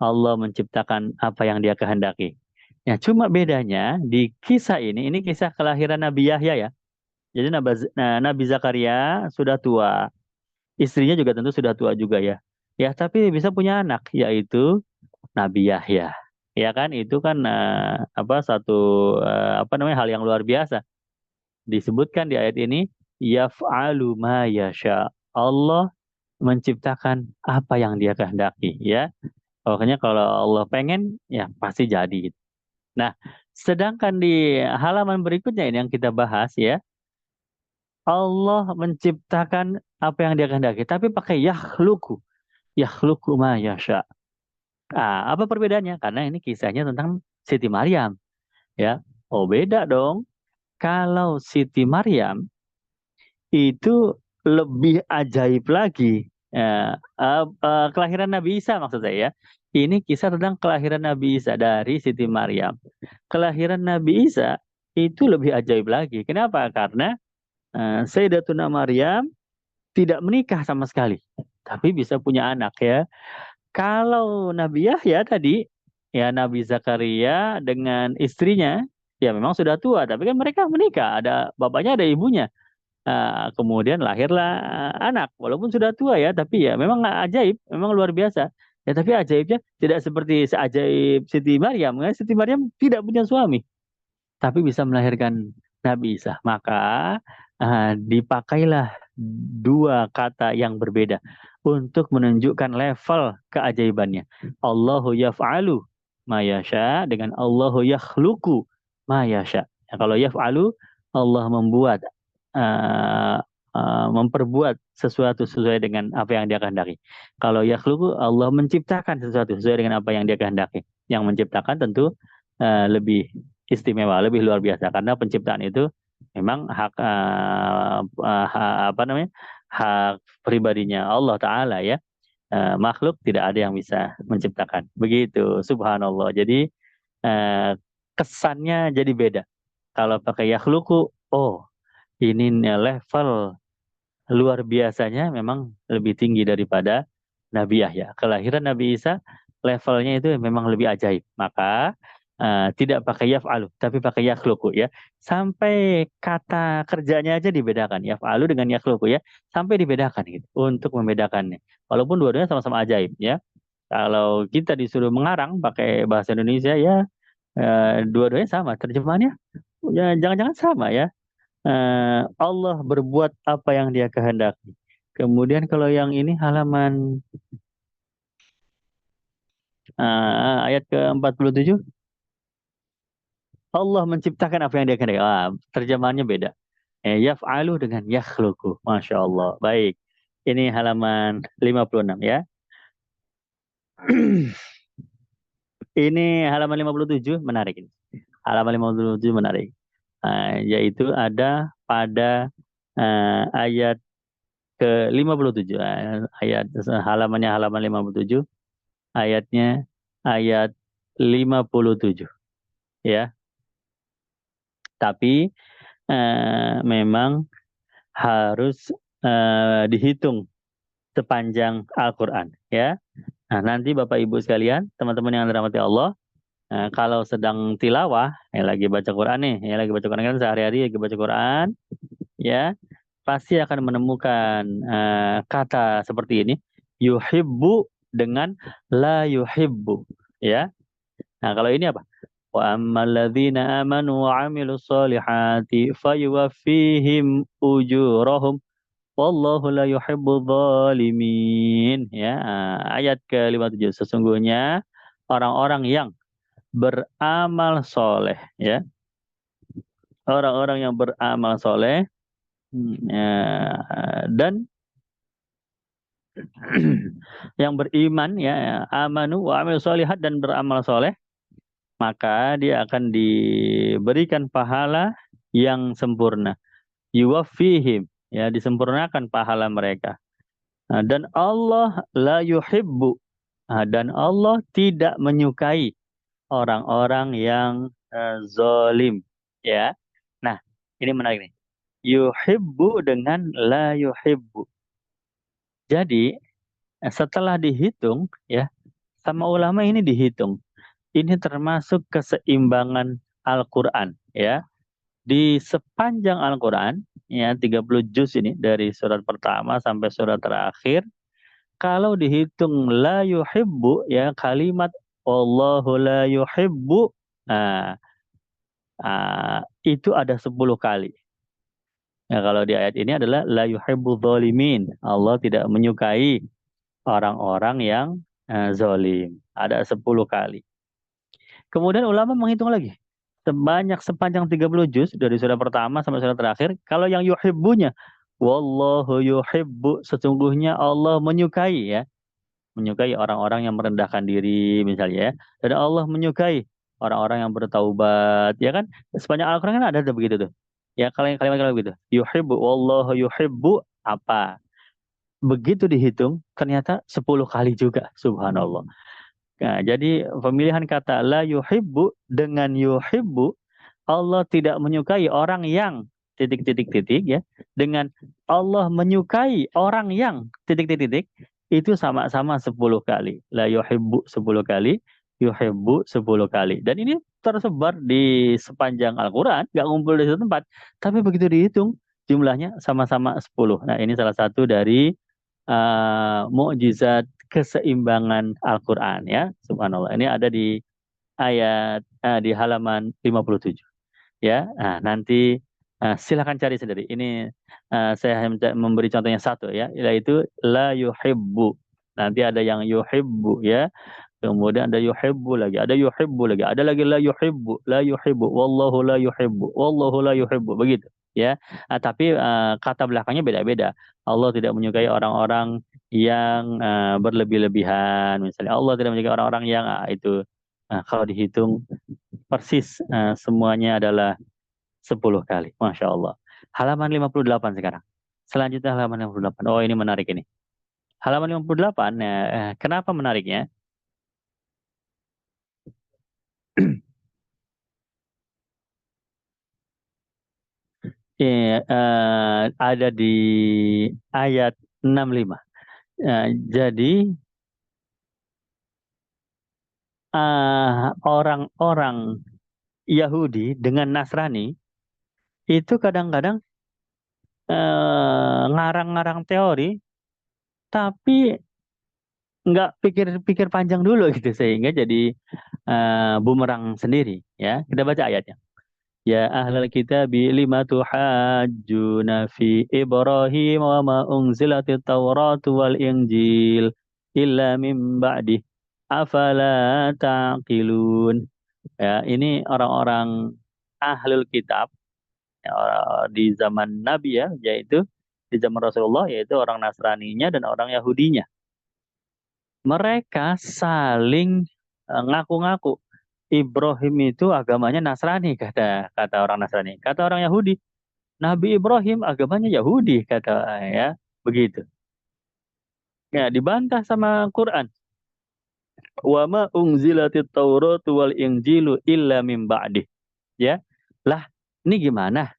Allah menciptakan apa yang Dia kehendaki. Ya, cuma bedanya di kisah ini kisah kelahiran Nabi Yahya ya. Jadi Nabi Zakaria sudah tua, istrinya juga tentu sudah tua juga ya. Ya, tapi bisa punya anak, yaitu Nabi Yahya. Ya kan, itu kan satu hal yang luar biasa. Disebutkan di ayat ini, yaf'alu ma yasha. Allah menciptakan apa yang Dia kehendaki ya. Pokoknya kalau Allah pengen ya pasti jadi. Nah, sedangkan di halaman berikutnya ini yang kita bahas ya, Allah menciptakan apa yang Dia kehendaki tapi pakai yakhluqu ma yasha. Apa perbedaannya? Karena ini kisahnya tentang Siti Maryam ya. Oh, beda dong. Kalau Siti Maryam itu lebih ajaib lagi. Kelahiran Nabi Isa maksud saya ya. Ini kisah tentang kelahiran Nabi Isa dari Siti Maryam. Kelahiran Nabi Isa itu lebih ajaib lagi. Kenapa? Karena Sayyidatuna Maryam tidak menikah sama sekali, tapi bisa punya anak ya. Kalau Nabi Yahya tadi, ya Nabi Zakaria dengan istrinya, ya memang sudah tua, tapi kan mereka menikah, ada bapaknya, ada ibunya. Kemudian lahirlah anak, walaupun sudah tua ya, tapi ya memang ajaib, memang luar biasa. Ya tapi ajaibnya tidak seperti seajaib Siti Maryam. Ya. Siti Maryam tidak punya suami, tapi bisa melahirkan Nabi Isa. Maka dipakailah dua kata yang berbeda untuk menunjukkan level keajaibannya. Allahu yaf'alu ma yasha dengan Allahu yakhluqu ma yasha. Ya, kalau yaf'alu Allah membuat memperbuat sesuatu sesuai dengan apa yang Dia kehendaki. Kalau yakhluqu Allah menciptakan sesuatu sesuai dengan apa yang Dia kehendaki. Yang menciptakan tentu lebih istimewa, lebih luar biasa karena penciptaan itu memang hak hak pribadinya Allah Ta'ala ya. Makhluk tidak ada yang bisa menciptakan. Begitu, subhanallah. Jadi eh, kesannya jadi beda. Kalau pakai yakhluku, oh ini level luar biasanya memang lebih tinggi daripada Nabi Yahya. Kelahiran Nabi Isa levelnya itu memang lebih ajaib. Maka tidak pakai yaf'alu, tapi pakai yakhluku ya. Sampai kata kerjanya aja dibedakan. Yaf'alu dengan yakhluku ya. Sampai dibedakan gitu untuk membedakannya. Walaupun dua-duanya sama-sama ajaib ya. Kalau kita disuruh mengarang pakai bahasa Indonesia ya dua-duanya sama. Terjemahannya ya jangan-jangan sama ya. Allah berbuat apa yang Dia kehendaki. Kemudian kalau yang ini halaman ayat ke-47, Allah menciptakan apa yang Dia kehendaki. Terjemahannya beda. Yaf'alu dengan yakhluqu. Masya Allah. Baik. Ini halaman 56 ya. Ini halaman 57 menarik ini. Halaman 57 menarik. Yaitu ada pada ayat ke-57. Ayat halamannya halaman 57, ayatnya ayat 57 ya. Tapi memang harus dihitung sepanjang Al-Qur'an ya. Nah, nanti Bapak Ibu sekalian, teman-teman yang dirahmati Allah, kalau sedang tilawah, lagi baca Quran nih, lagi baca Quran kan sehari-hari lagi baca Quran, ya, pasti akan menemukan kata seperti ini, yuhibbu dengan la yuhibbu, ya. Nah, kalau ini apa? Wa ammal ladzina amanu wa 'amilus solihati fayuwaffihim ujurahum wallahu la yuhibbudz zalimin, ya. Ayat ke-57, sesungguhnya orang-orang yang beramal soleh ya, orang-orang yang beramal soleh dan yang beriman ya, amanu wa amil solihat dan beramal soleh, maka dia akan diberikan pahala yang sempurna, yuwaffihim ya, disempurnakan pahala mereka. Dan Allah la yuhibbu, dan Allah tidak menyukai orang-orang yang zalim ya. Nah, ini menarik nih. Yuhibbu dengan la yuhibbu. Jadi setelah dihitung ya, sama ulama ini dihitung. Ini termasuk keseimbangan Al-Qur'an ya. Di sepanjang Al-Qur'an ya 30 juz ini dari surat pertama sampai surat terakhir, kalau dihitung la yuhibbu ya, kalimat Allahu la yuhibbu, nah, itu ada 10 kali. Ya, kalau di ayat ini adalah la yuhibbu zalimin. Allah tidak menyukai orang-orang yang zalim. Ada 10 kali. Kemudian ulama menghitung lagi. Sepanjang 30 juz dari surah pertama sampai surah terakhir, kalau yang yuhibbunya, wallahu yuhibbu, sesungguhnya Allah menyukai ya. Menyukai orang-orang yang merendahkan diri misalnya ya. Dan Allah menyukai orang-orang yang bertaubat ya kan. Sepanjang Al-Qur'an kan ada begitu tuh. Ya kalimat-kalimat begitu. Yuhibbu wallahu yuhibbu apa? Begitu dihitung ternyata 10 kali juga, subhanallah. Nah, jadi pemilihan kata la yuhibbu dengan yuhibbu, Allah tidak menyukai orang yang titik-titik-titik ya, dengan Allah menyukai orang yang titik-titik-titik, itu sama-sama 10 kali. La yuhibbu 10 kali, yuhibbu 10 kali. Dan ini tersebar di sepanjang Al-Qur'an, nggak ngumpul di satu tempat, tapi begitu dihitung jumlahnya sama-sama 10. Nah, ini salah satu dari mukjizat keseimbangan Al-Qur'an ya. Subhanallah. Ini ada di ayat di halaman 57 ya. Nah, nanti silakan cari sendiri. Ini saya hanya memberi contohnya satu ya, yaitu la yuhibbu. Nanti ada yang yuhibbu ya. Kemudian ada yuhibbu lagi, ada yuhibbu lagi, ada lagi la yuhibbu, wallahu la yuhibbu, wallahu la yuhibbu, begitu ya. Tapi kata belakangnya beda-beda. Allah tidak menyukai orang-orang yang berlebih-lebihan, misalnya Allah tidak menyukai orang-orang yang itu kalau dihitung persis semuanya adalah 10 kali. Masya Allah. Halaman 58 sekarang. Selanjutnya halaman 58. Oh, ini menarik ini. Halaman 58, kenapa menariknya? Ada di ayat 65. Jadi orang-orang Yahudi dengan Nasrani itu kadang-kadang ngarang-ngarang teori, tapi nggak pikir-pikir panjang dulu gitu sehingga jadi bumerang sendiri. Ya, kita baca ayatnya. Ya ahlal kitabi lima tuhajjuna fi Ibrahim wa ma unzilatit Tauratu wal Injil illa min ba'dih afala taqilun. Ya, ini orang-orang ahlul kitab ya, di zaman Nabi ya, yaitu di zaman Rasulullah, yaitu orang Nasraninya dan orang Yahudinya. Mereka saling ngaku-ngaku Ibrahim itu agamanya Nasrani, kata kata orang Nasrani. Kata orang Yahudi, Nabi Ibrahim agamanya Yahudi, kata ya, begitu. Ya, dibantah sama Quran. Wa ma unzilatit Tauratu wal Injilu illa min ba'dih. Ya. Lah, ini gimana?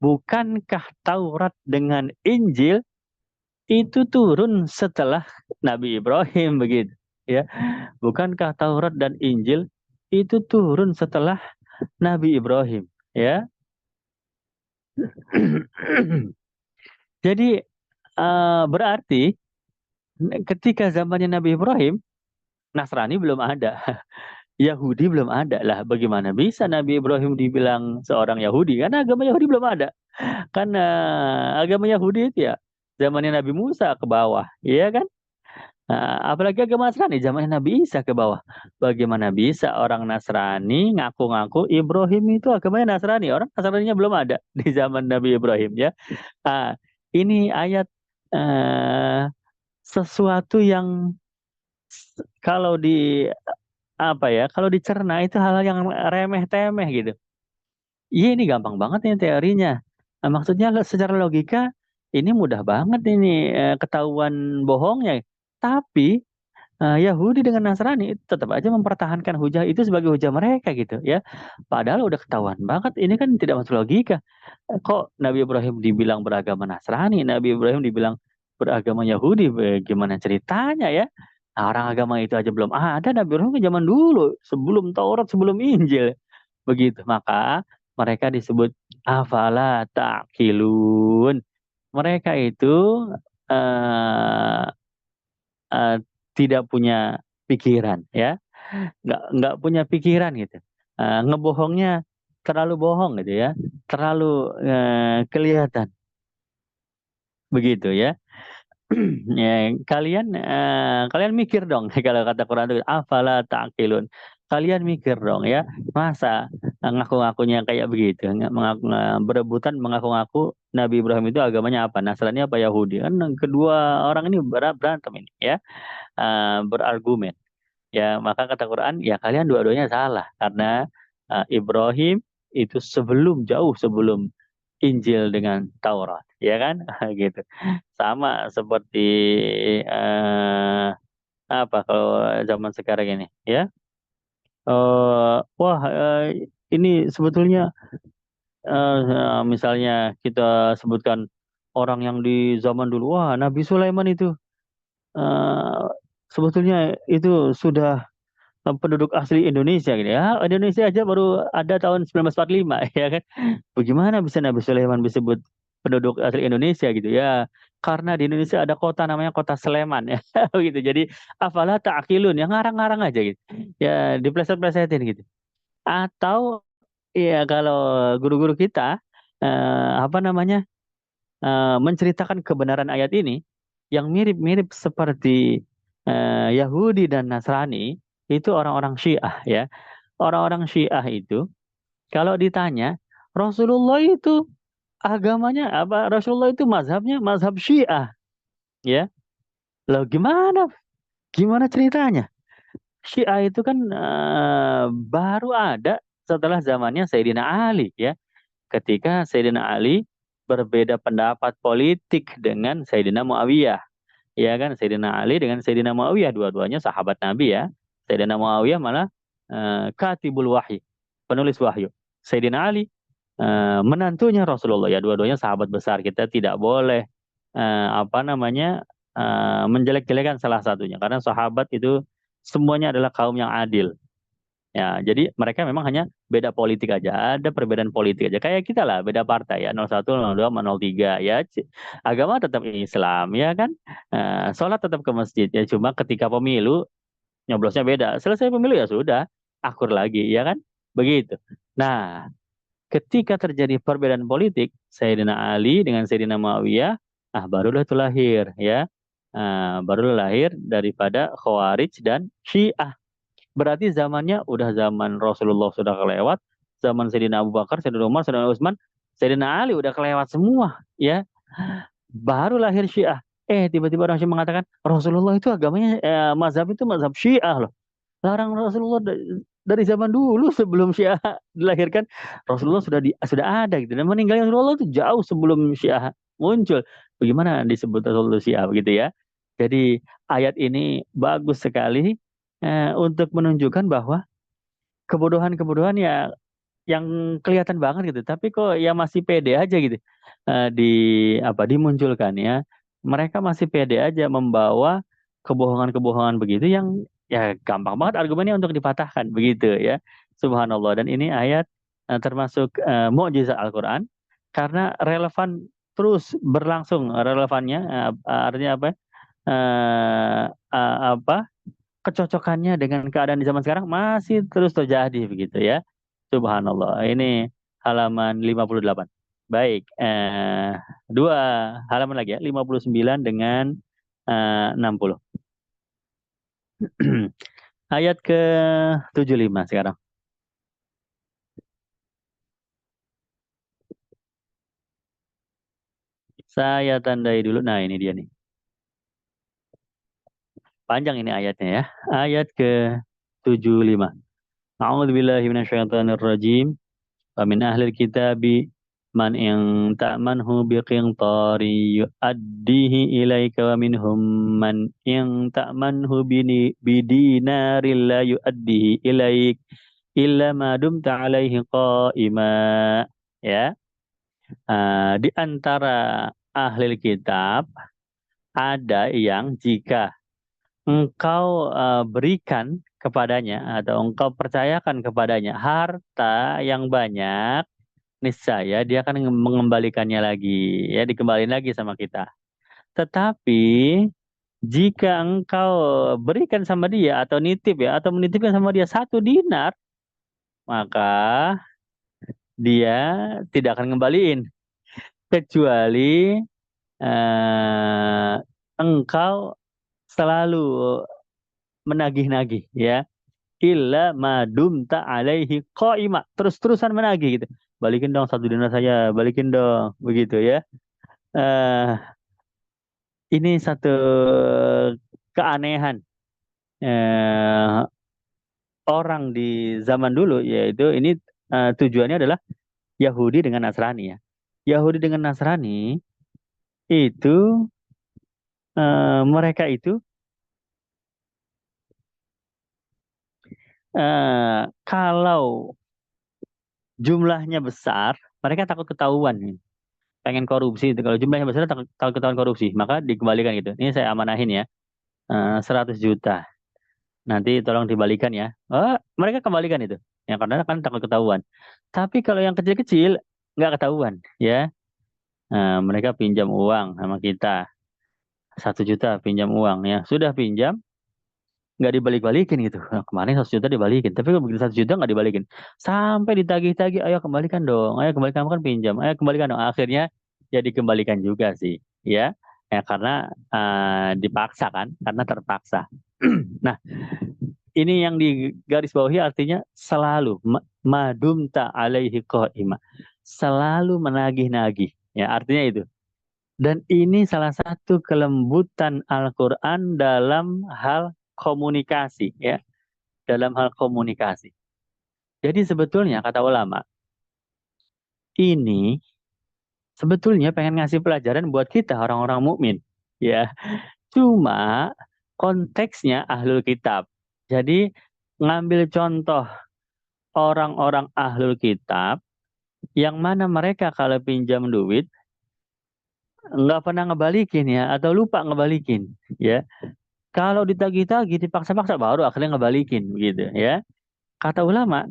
Bukankah Taurat dengan Injil itu turun setelah Nabi Ibrahim, begitu? Ya. Bukankah Taurat dan Injil itu turun setelah Nabi Ibrahim, ya? Jadi berarti ketika zamannya Nabi Ibrahim, Nasrani belum ada, Yahudi belum ada. Lah bagaimana bisa Nabi Ibrahim dibilang seorang Yahudi? Karena agama Yahudi belum ada. Kan agama Yahudi itu ya zamannya Nabi Musa ke bawah, iya kan? Apalagi agama Nasrani zamannya Nabi Isa ke bawah. Bagaimana bisa orang Nasrani ngaku-ngaku Ibrahim itu agamanya Nasrani? Orang Nasraninya belum ada di zaman Nabi Ibrahim, ya. Ah, ini ayat eh, sesuatu yang kalau di apa ya? Kalau dicerna itu hal yang remeh-temeh gitu. Iya, ini gampang banget nih teorinya. Maksudnya secara logika ini mudah banget ini ketahuan bohongnya. Tapi Yahudi dengan Nasrani itu tetap aja mempertahankan hujah itu sebagai hujah mereka gitu ya. Padahal udah ketahuan banget ini kan tidak masuk logika. Kok Nabi Ibrahim dibilang beragama Nasrani, Nabi Ibrahim dibilang beragama Yahudi, gimana ceritanya ya? Nah, orang agama itu aja belum ada, Nabi Ibrahim ke zaman dulu, sebelum Taurat, sebelum Injil. Begitu, maka mereka disebut afala ta'qilun. Mereka itu eh, eh, tidak punya pikiran ya, nggak punya pikiran gitu. Ngebohongnya terlalu bohong gitu ya, terlalu kelihatan begitu ya. Ya, kalian mikir dong kalau kata Quran itu afala ta'qilun. Kalian mikir dong ya, masa ngaku-ngakunya kayak begitu, berebutan mengaku-ngaku Nabi Ibrahim itu agamanya apa, Nasrani apa Yahudi? Kan kedua orang ini berantem ini ya, berargumen. Ya, maka kata Quran, ya kalian dua-duanya salah karena Ibrahim itu jauh sebelum Injil dengan Taurat, ya kan? Gitu. Sama seperti eh, apa kalau zaman sekarang ini, ya? Wah, ini sebetulnya misalnya kita sebutkan orang yang di zaman dulu, wah Nabi Sulaiman itu eh, sebetulnya itu sudah penduduk asli Indonesia gitu ya. Indonesia aja baru ada tahun 1945 ya kan. Bagaimana bisa Nabi Sulaiman disebut penduduk asli Indonesia gitu ya? Karena di Indonesia ada kota namanya Kota Sleman ya gitu. Jadi apalah ta'qilun yang ngarang-ngarang aja gitu. Ya dipleset-plesetin gitu. Atau ya kalau guru-guru kita apa namanya? Menceritakan kebenaran ayat ini yang mirip-mirip seperti Yahudi dan Nasrani itu orang-orang Syiah ya. Orang-orang Syiah itu kalau ditanya Rasulullah itu agamanya apa? Rasulullah itu mazhabnya mazhab Syiah ya. Loh gimana? Gimana ceritanya? Syiah itu kan baru ada setelah zamannya Sayyidina Ali ya. Ketika Sayyidina Ali berbeda pendapat politik dengan Sayyidina Muawiyah. Ya kan, Sayyidina Ali dengan Sayyidina Muawiyah, dua-duanya sahabat Nabi ya. Sayyidina Muawiyah malah katibul wahyi, penulis wahyu. Sayyidina Ali menantunya Rasulullah, ya dua-duanya sahabat besar. Kita tidak boleh apa namanya menjelek-jelekan salah satunya, karena sahabat itu semuanya adalah kaum yang adil. Ya, jadi mereka memang hanya beda politik aja, ada perbedaan politik aja. Kayak kita lah, beda partai ya, 01, 02, sama 03 ya. Agama tetap Islam ya kan. Sholat tetap ke masjid ya, cuma ketika pemilu nyoblosnya beda. Selesai pemilu ya sudah, akur lagi ya kan. Begitu. Nah, ketika terjadi perbedaan politik, Sayyidina Ali dengan Sayyidina Muawiyah, barulah itu lahir ya. Barulah lahir daripada Khawarij dan Syiah. Berarti zamannya udah zaman Rasulullah sudah kelewat, zaman Sayyidina Abu Bakar, Sayyidina Umar, Sayyidina Utsman, Sayyidina Ali udah kelewat semua, ya. Baru lahir Syiah. Tiba-tiba orang Syiah mengatakan Rasulullah itu agamanya mazhab itu mazhab Syiah loh. Larang Rasulullah dari zaman dulu sebelum Syiah dilahirkan, Rasulullah sudah ada gitu. Dan meninggalnya Rasulullah itu jauh sebelum Syiah muncul. Bagaimana disebut Rasulullah Syiah begitu ya? Jadi ayat ini bagus sekali untuk menunjukkan bahwa kebodohan-kebodohan ya yang kelihatan banget gitu, tapi kok ya masih pede aja gitu di apa dimunculkan ya. Mereka masih pede aja membawa kebohongan-kebohongan begitu yang ya gampang banget argumennya untuk dipatahkan begitu ya. Subhanallah, dan ini ayat termasuk mukjizat Al-Qur'an karena relevan, terus berlangsung relevannya, artinya apa? Apa kecocokannya dengan keadaan di zaman sekarang masih terus terjadi begitu ya. Subhanallah. Ini halaman 58. Baik, dua halaman lagi ya, 59 dengan 60. Ayat ke 75 sekarang. Saya tandai dulu. Nah, ini dia nih. Panjang ini ayatnya ya. Ayat ke 75. A'udzubillahi minasyaitonirrajim. Wa min ahlil kitabi man in ta'manhu biqintarin yu'addihi ilaika wa minhum man in ta'manhu bidinarin la yu'addihi ilaik illa ma dumta alaihi qa'ima. Ya. Di antara ahli kitab ada yang jika engkau berikan kepadanya atau engkau percayakan kepadanya harta yang banyak, niscaya dia akan mengembalikannya lagi, ya dikembalikan lagi sama kita. Tetapi jika engkau berikan sama dia atau nitip ya, atau menitipkan sama dia 1 dinar, maka dia tidak akan ngembaliin kecuali engkau selalu menagih-nagih ya. Illa madum alaihi qaima, terus-terusan menagih gitu. Balikin dong 1 dinar saya, balikin dong begitu ya. eh ini satu keanehan eh, orang di zaman dulu, yaitu ini tujuannya adalah Yahudi dengan Nasrani ya. Yahudi dengan Nasrani itu mereka itu kalau jumlahnya besar, mereka takut ketahuan nih. Pengen korupsi itu. Kalau jumlahnya besar takut, takut ketahuan korupsi, maka dikembalikan gitu. Ini saya amanahin ya, 100 juta. Nanti tolong dibalikan ya. Mereka kembalikan itu. Yang karena kan takut ketahuan. Tapi kalau yang kecil-kecil nggak ketahuan ya. Mereka pinjam uang sama kita 1 juta, pinjam uang ya. Sudah pinjam nggak dibalik-balikin gitu. Kemarin 100 juta dibalikin, tapi kalau begitu 1 juta nggak dibalikin. Sampai ditagih-tagih, ayo kembalikan dong, ayo kembalikan, kamu kan pinjam, ayo kembalikan dong. Akhirnya ya dikembalikan juga sih, ya. Ya karena dipaksa kan, karena terpaksa. Nah, ini yang di garis bawahi artinya selalu madumta alaihi qaima. Selalu menagih-nagih. Ya, artinya itu. Dan ini salah satu kelembutan Al-Qur'an dalam hal komunikasi ya, dalam hal komunikasi. Jadi sebetulnya kata ulama, ini sebetulnya pengen ngasih pelajaran buat kita orang-orang mukmin, ya. Cuma konteksnya ahlul kitab. Jadi ngambil contoh orang-orang ahlul kitab yang mana mereka kalau pinjam duit nggak pernah ngebalikin ya atau lupa ngebalikin ya. Kalau ditagih-tagih dipaksa-paksa baru akhirnya ngebalikin gitu ya. Kata ulama,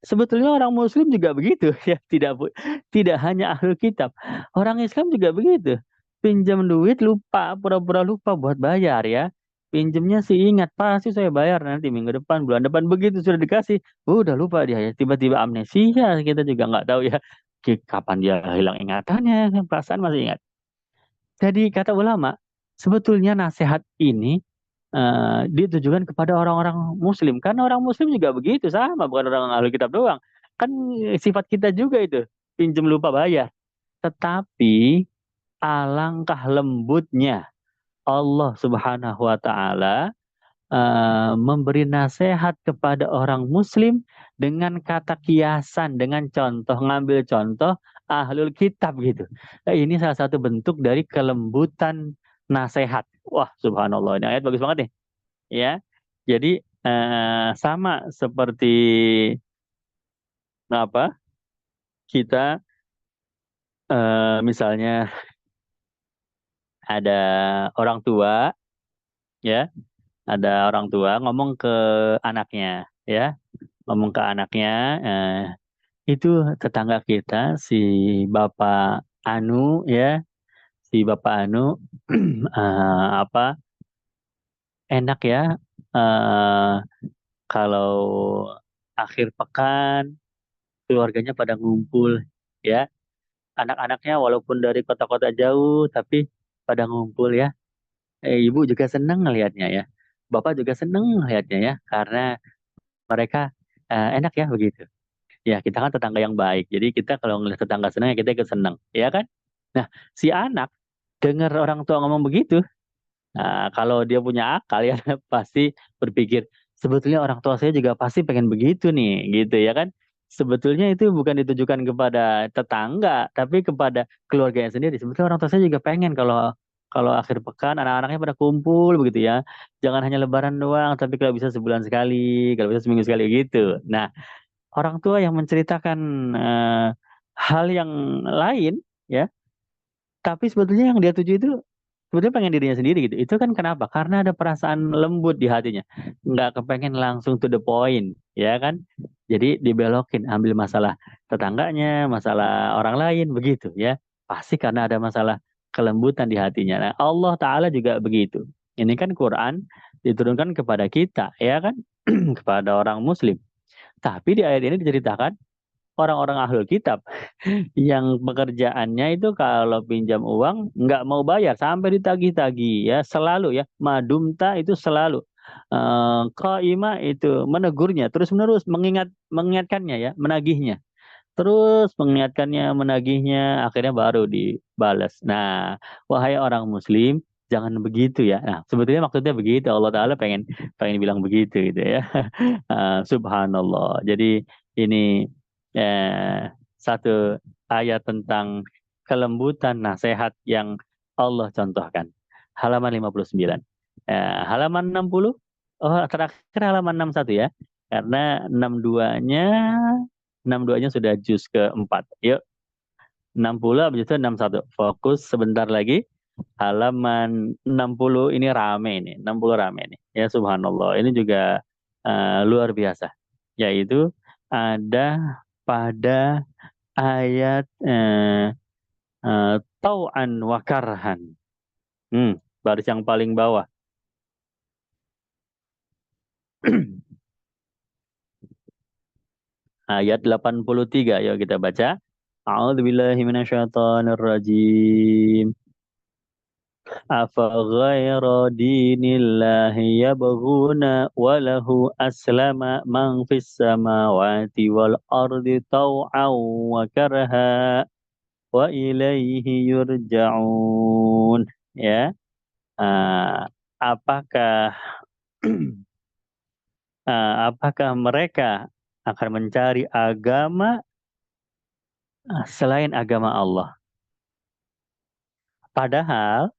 sebetulnya orang muslim juga begitu ya, tidak hanya ahlul kitab. Orang Islam juga begitu. Pinjam duit lupa, pura-pura lupa buat bayar ya. Pinjemnya sih ingat, pasti saya bayar nanti minggu depan, bulan depan begitu sudah dikasih, udah lupa dia ya. Tiba-tiba amnesia, kita juga nggak tahu ya kapan dia hilang ingatannya, perasaan masih ingat. Jadi kata ulama, sebetulnya nasihat ini ditujukan kepada orang-orang muslim. Karena orang muslim juga begitu, sama, bukan orang ahli kitab doang. Kan sifat kita juga itu, pinjam lupa bayar. Tetapi alangkah lembutnya Allah Subhanahu wa taala memberi nasihat kepada orang muslim dengan kata kiasan, dengan contoh, ngambil contoh ahlul kitab gitu. Nah, ini salah satu bentuk dari kelembutan nasihat. Wah, subhanallah, ini ayat bagus banget nih, ya. Jadi sama seperti apa? Kita misalnya ada orang tua, ya, ada orang tua ngomong ke anaknya, ya, ngomong ke anaknya, itu tetangga kita si Bapak Anu, ya, si Bapak Anu apa enak ya, eh, kalau akhir pekan keluarganya pada ngumpul, ya. Anak-anaknya walaupun dari kota-kota jauh tapi pada ngumpul ya. Ibu juga seneng ngelihatnya ya. Bapak juga seneng ngelihatnya ya karena mereka enak ya begitu. Ya, kita kan tetangga yang baik. Jadi kita kalau ngelihat tetangga senang ya kita ikut seneng, ya kan? Nah, si anak dengar orang tua ngomong begitu, kalau dia punya akal ya pasti berpikir sebetulnya orang tua saya juga pasti pengen begitu nih, gitu ya kan? Sebetulnya itu bukan ditujukan kepada tetangga, tapi kepada keluarganya sendiri. Sebetulnya orang tua saya juga pengen kalau kalau akhir pekan anak-anaknya pada kumpul begitu ya. Jangan hanya lebaran doang, tapi kalau bisa sebulan sekali, kalau bisa seminggu sekali gitu. Nah, orang tua yang menceritakan hal yang lain ya, tapi sebetulnya yang dia tuju itu sebetulnya pengen dirinya sendiri gitu. Itu kan kenapa? Karena ada perasaan lembut di hatinya. Nggak kepengen langsung to the point, ya kan? Jadi dibelokin, ambil masalah tetangganya, masalah orang lain, begitu ya. Pasti karena ada masalah kelembutan di hatinya. Nah, Allah Ta'ala juga begitu. Ini kan Quran diturunkan kepada kita, ya kan? Kepada orang Muslim. Tapi di ayat ini diceritakan orang-orang ahlul kitab yang pekerjaannya itu kalau pinjam uang nggak mau bayar sampai ditagih-tagih ya, selalu ya, madumta itu selalu qaima itu menegurnya terus-menerus, mengingatkannya ya, menagihnya terus, mengingatkannya, menagihnya, akhirnya baru dibalas. Nah, wahai orang muslim, jangan begitu ya. Nah, sebetulnya maksudnya begitu, Allah Taala pengen pengen bilang begitu gitu ya. Subhanallah. Jadi ini satu ayat tentang kelembutan nasihat yang Allah contohkan. Halaman 59. Halaman 60, oh terakhir halaman 61 ya. Karena 62-nya sudah juz keempat. Yuk, 60 habis itu 61. Fokus sebentar lagi. Halaman 60 ini rame nih, 60 rame nih. Ya subhanallah. Ini juga luar biasa. Yaitu ada pada ayat tau'an wa karhan. Baris yang paling bawah. Ayat 83, yuk kita baca. A'udzubillahi minasyaitonirrajim. Afa ghaira dinillahi yabghuna wa lahu aslama man fis samawati wal ardi tau'an wa karha wa ilaihi yurja'un. Ya. Apakah apakah mereka akan mencari agama selain agama Allah? Padahal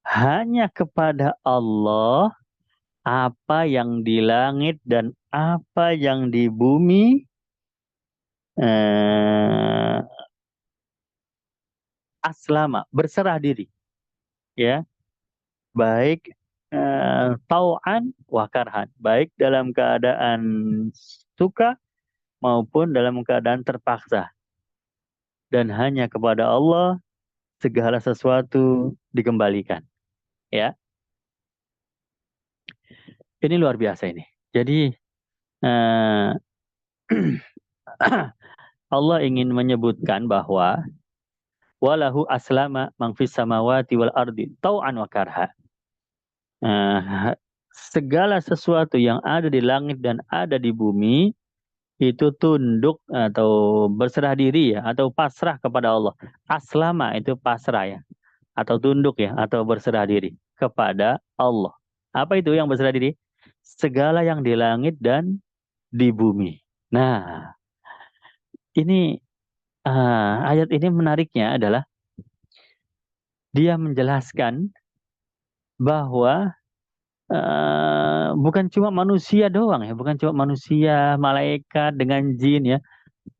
hanya kepada Allah apa yang di langit dan apa yang di bumi eh, aslama, berserah diri, ya, baik tau'an wa karhan, baik dalam keadaan suka maupun dalam keadaan terpaksa. Dan hanya kepada Allah segala sesuatu dikembalikan, ya. Ini luar biasa ini. Jadi eh, Allah ingin menyebutkan bahwa walahu aslama man fis samawati wal ardi tau'an wa karha. Eh, segala sesuatu yang ada di langit dan ada di bumi itu tunduk atau berserah diri ya atau pasrah kepada Allah. Aslama itu pasrah ya atau tunduk ya atau berserah diri kepada Allah. Apa itu yang berserah diri? Segala yang di langit dan di bumi. Nah, ini ayat ini menariknya adalah dia menjelaskan bahwa bukan cuma manusia doang ya, bukan cuma manusia, malaikat dengan jin ya.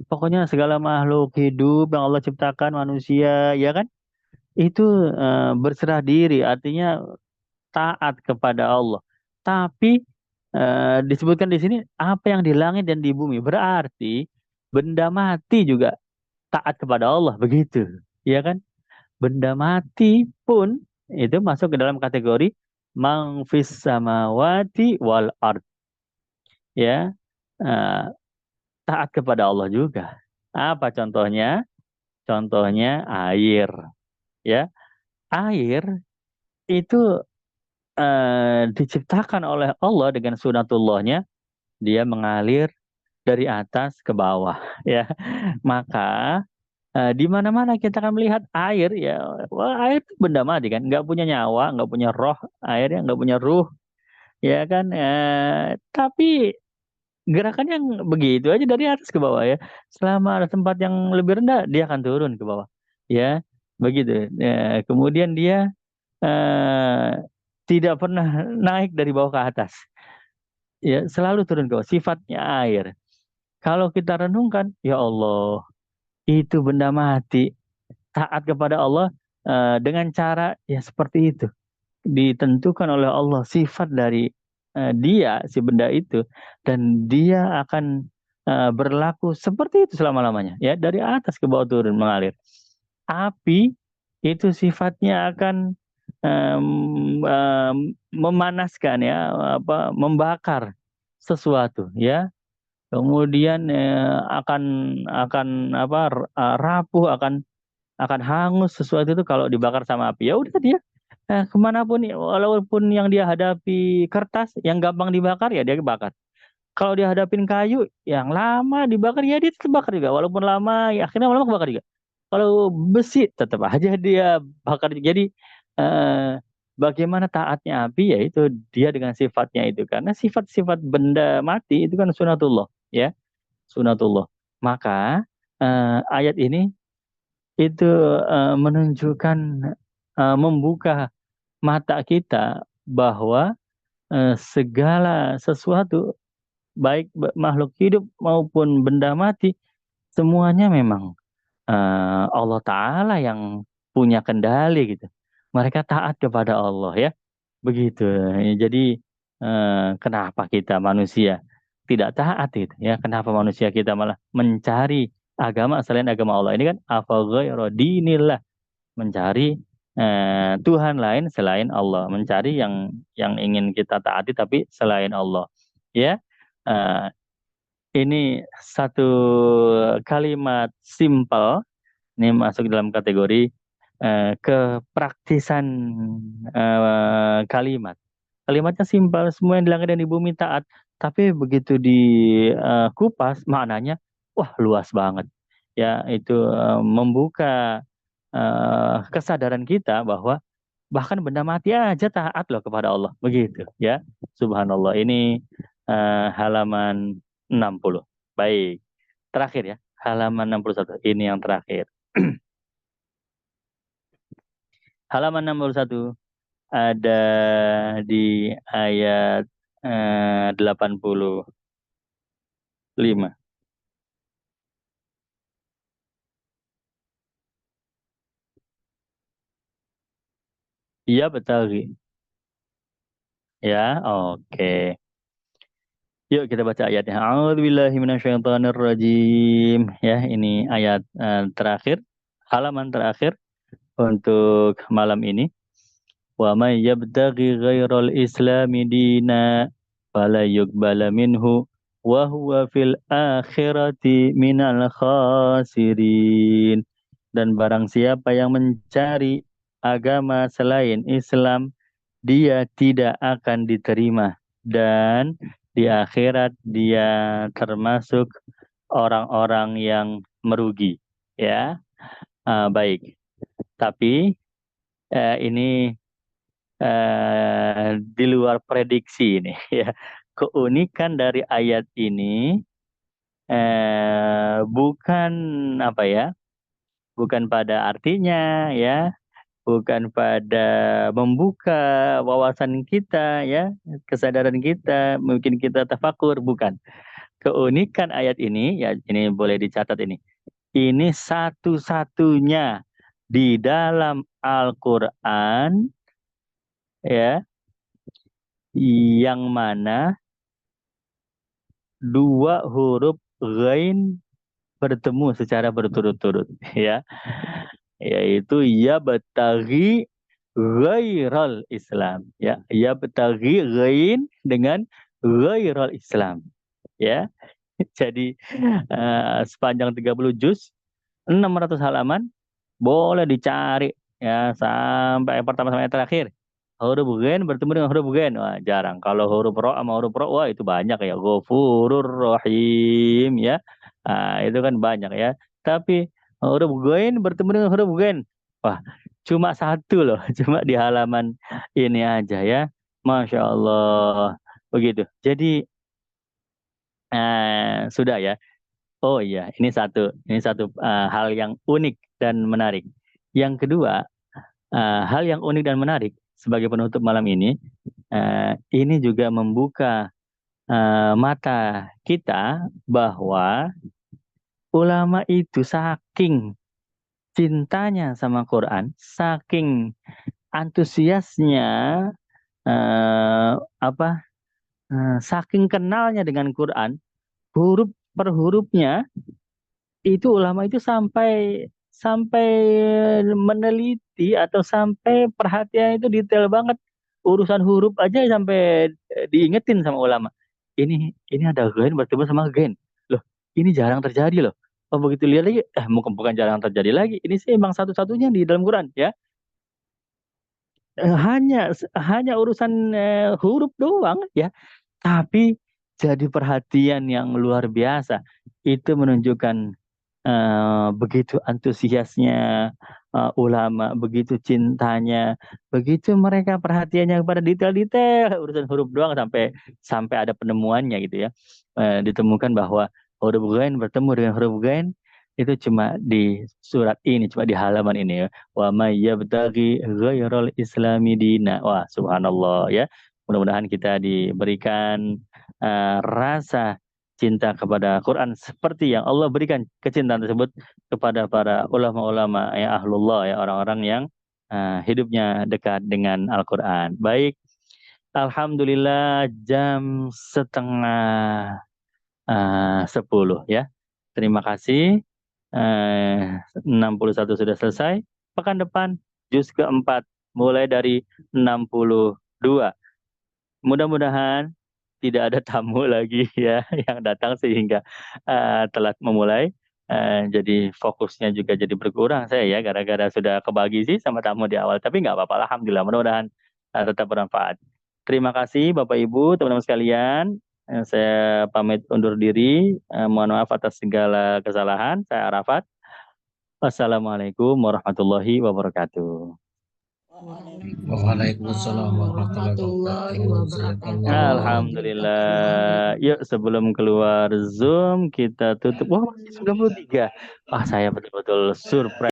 Pokoknya segala makhluk hidup yang Allah ciptakan manusia ya kan, itu berserah diri, artinya taat kepada Allah. Tapi disebutkan di sini apa yang di langit dan di bumi, berarti benda mati juga taat kepada Allah begitu, ya kan? Benda mati pun itu masuk ke dalam kategori mangfis samawati wal ard, ya. Eh, taat kepada Allah juga. Apa contohnya? Contohnya air, ya. Air itu diciptakan oleh Allah dengan sunatullahnya, dia mengalir dari atas ke bawah, ya. Maka di mana-mana kita akan melihat air, ya. Wah, air itu benda mati kan, nggak punya nyawa, nggak punya roh, airnya nggak punya ruh, ya kan. Tapi gerakannya begitu aja dari atas ke bawah ya. Selama ada tempat yang lebih rendah, dia akan turun ke bawah, ya. Begitu. Kemudian dia eh, tidak pernah naik dari bawah ke atas, ya. Selalu turun ke bawah. Sifatnya air. Kalau kita renungkan, ya Allah, itu benda mati taat kepada Allah dengan cara ya seperti itu, ditentukan oleh Allah sifat dari dia si benda itu, dan dia akan berlaku seperti itu selama-lamanya ya, dari atas ke bawah turun mengalir. Api itu sifatnya akan em, em, memanaskan ya, apa, membakar sesuatu ya, kemudian akan apa, rapuh, akan hangus sesuatu itu kalau dibakar sama api. Ya udah dia kemanapun, walaupun yang dia hadapi kertas yang gampang dibakar ya dia bakar. Kalau dia hadapin kayu yang lama dibakar ya dia tetap bakar juga. Walaupun lama ya akhirnya lama kebakar juga. Kalau besi tetap aja dia bakar. Jadi eh, bagaimana taatnya api, yaitu dia dengan sifatnya itu. Karena sifat-sifat benda mati itu kan sunatullah, ya, sunatullah. Maka ayat ini itu menunjukkan, membuka mata kita bahwa segala sesuatu, baik makhluk hidup maupun benda mati, semuanya memang Allah Ta'ala yang punya kendali gitu. Mereka taat kepada Allah ya, begitu. Jadi kenapa kita manusia tidak taat gitu ya? Kenapa manusia kita malah mencari agama selain agama Allah? Ini kan afa ghairu dinillah, mencari Tuhan lain selain Allah, mencari yang ingin kita taati tapi selain Allah, ya. Eh, ini satu kalimat simpel, ini masuk dalam kategori kepraktisan kalimat. Kalimatnya simpel, semua yang di langit dan di bumi taat, tapi begitu dikupas maknanya, wah, luas banget. Ya, itu membuka kesadaran kita bahwa bahkan benda mati aja taat loh kepada Allah. Begitu ya. Subhanallah. Ini halaman 60. Baik. Terakhir ya. Halaman 61. Ini yang terakhir. Halaman 61 ada di ayat 85. Iya betul. Ya, oke. Yuk kita baca ayatnya. A'udzubillahi minasyaitonirrajim. Ya, ini ayat terakhir, halaman terakhir untuk malam ini. Wa may yabtaghi ghairal islami dina fala yuqbala minhu wa huwa fil akhirati minal khasirin. Dan barang siapa yang mencari agama selain Islam, dia tidak akan diterima, dan di akhirat dia termasuk orang-orang yang merugi. Ya. Baik, tapi ini di luar prediksi ini ya. Keunikan dari ayat ini bukan apa ya, bukan pada artinya ya, bukan pada membuka wawasan kita ya, kesadaran kita, mungkin kita tafakur, bukan. Keunikan ayat ini ya, ini boleh dicatat ini. Ini satu-satunya di dalam Al-Qur'an ya, yang mana dua huruf ghain bertemu secara berturut-turut ya, yaitu ya bataghi ghairal Islam ya, ya bataghi ghain dengan ghairal Islam ya. Jadi sepanjang 30 juz 600 halaman boleh dicari ya, sampai pertama sampai terakhir. Huruf gen bertemu dengan huruf gen, wah jarang. Kalau huruf ro sama huruf ro, wah itu banyak ya. Ghafurur Rahim ya. Itu kan banyak ya. Tapi huruf gen bertemu dengan huruf gen, wah cuma satu loh, cuma di halaman ini aja ya. Masya Allah. Begitu. Jadi sudah ya. Oh iya, ini satu hal yang unik dan menarik. Yang kedua, hal yang unik dan menarik sebagai penutup malam ini juga membuka mata kita bahwa ulama itu saking cintanya sama Quran, saking antusiasnya, eh, apa, saking kenalnya dengan Quran, huruf per hurufnya itu ulama itu sampai sampai meneliti atau sampai perhatian itu detail banget, urusan huruf aja sampai diingetin sama ulama. Ini ada gen bertemu sama gen loh, ini jarang terjadi loh. Oh begitu lihat lagi, bukan bukan jarang terjadi lagi, ini sih emang satu-satunya di dalam Quran ya. Hanya urusan huruf doang ya, tapi jadi perhatian yang luar biasa. Itu menunjukkan begitu antusiasnya ulama, begitu cintanya, begitu mereka perhatiannya kepada detail-detail urusan huruf doang, sampai sampai ada penemuannya gitu ya. Ditemukan bahwa huruf ghain bertemu dengan huruf ghain itu cuma di surat ini, cuma di halaman ini ya. Wa may yabtaghi ghairal islami dina. Wah, subhanallah ya. Mudah-mudahan kita diberikan rasa cinta kepada Quran seperti yang Allah berikan kecintaan tersebut kepada para ulama-ulama ya, ahlullah ya, orang-orang yang hidupnya dekat dengan Al-Quran. Baik, alhamdulillah jam setengah 10 ya. Terima kasih. 61 sudah selesai. Pekan depan juz keempat mulai dari 62. Mudah-mudahan tidak ada tamu lagi ya yang datang sehingga telat memulai. Jadi fokusnya juga jadi berkurang saya ya, gara-gara sudah kebagi sih sama tamu di awal. Tapi nggak apa-apa, alhamdulillah. Mudah-mudahan tetap bermanfaat. Terima kasih Bapak Ibu, teman-teman sekalian. Saya pamit undur diri. Mohon maaf atas segala kesalahan. Saya Arafat. Wassalamualaikum warahmatullahi wabarakatuh. Waalaikumsalam warahmatullahi wabarakatuh. Jazakallah. Alhamdulillah. Yuk sebelum keluar Zoom kita tutup. Wah, masih 93. Wah, saya betul-betul surprise.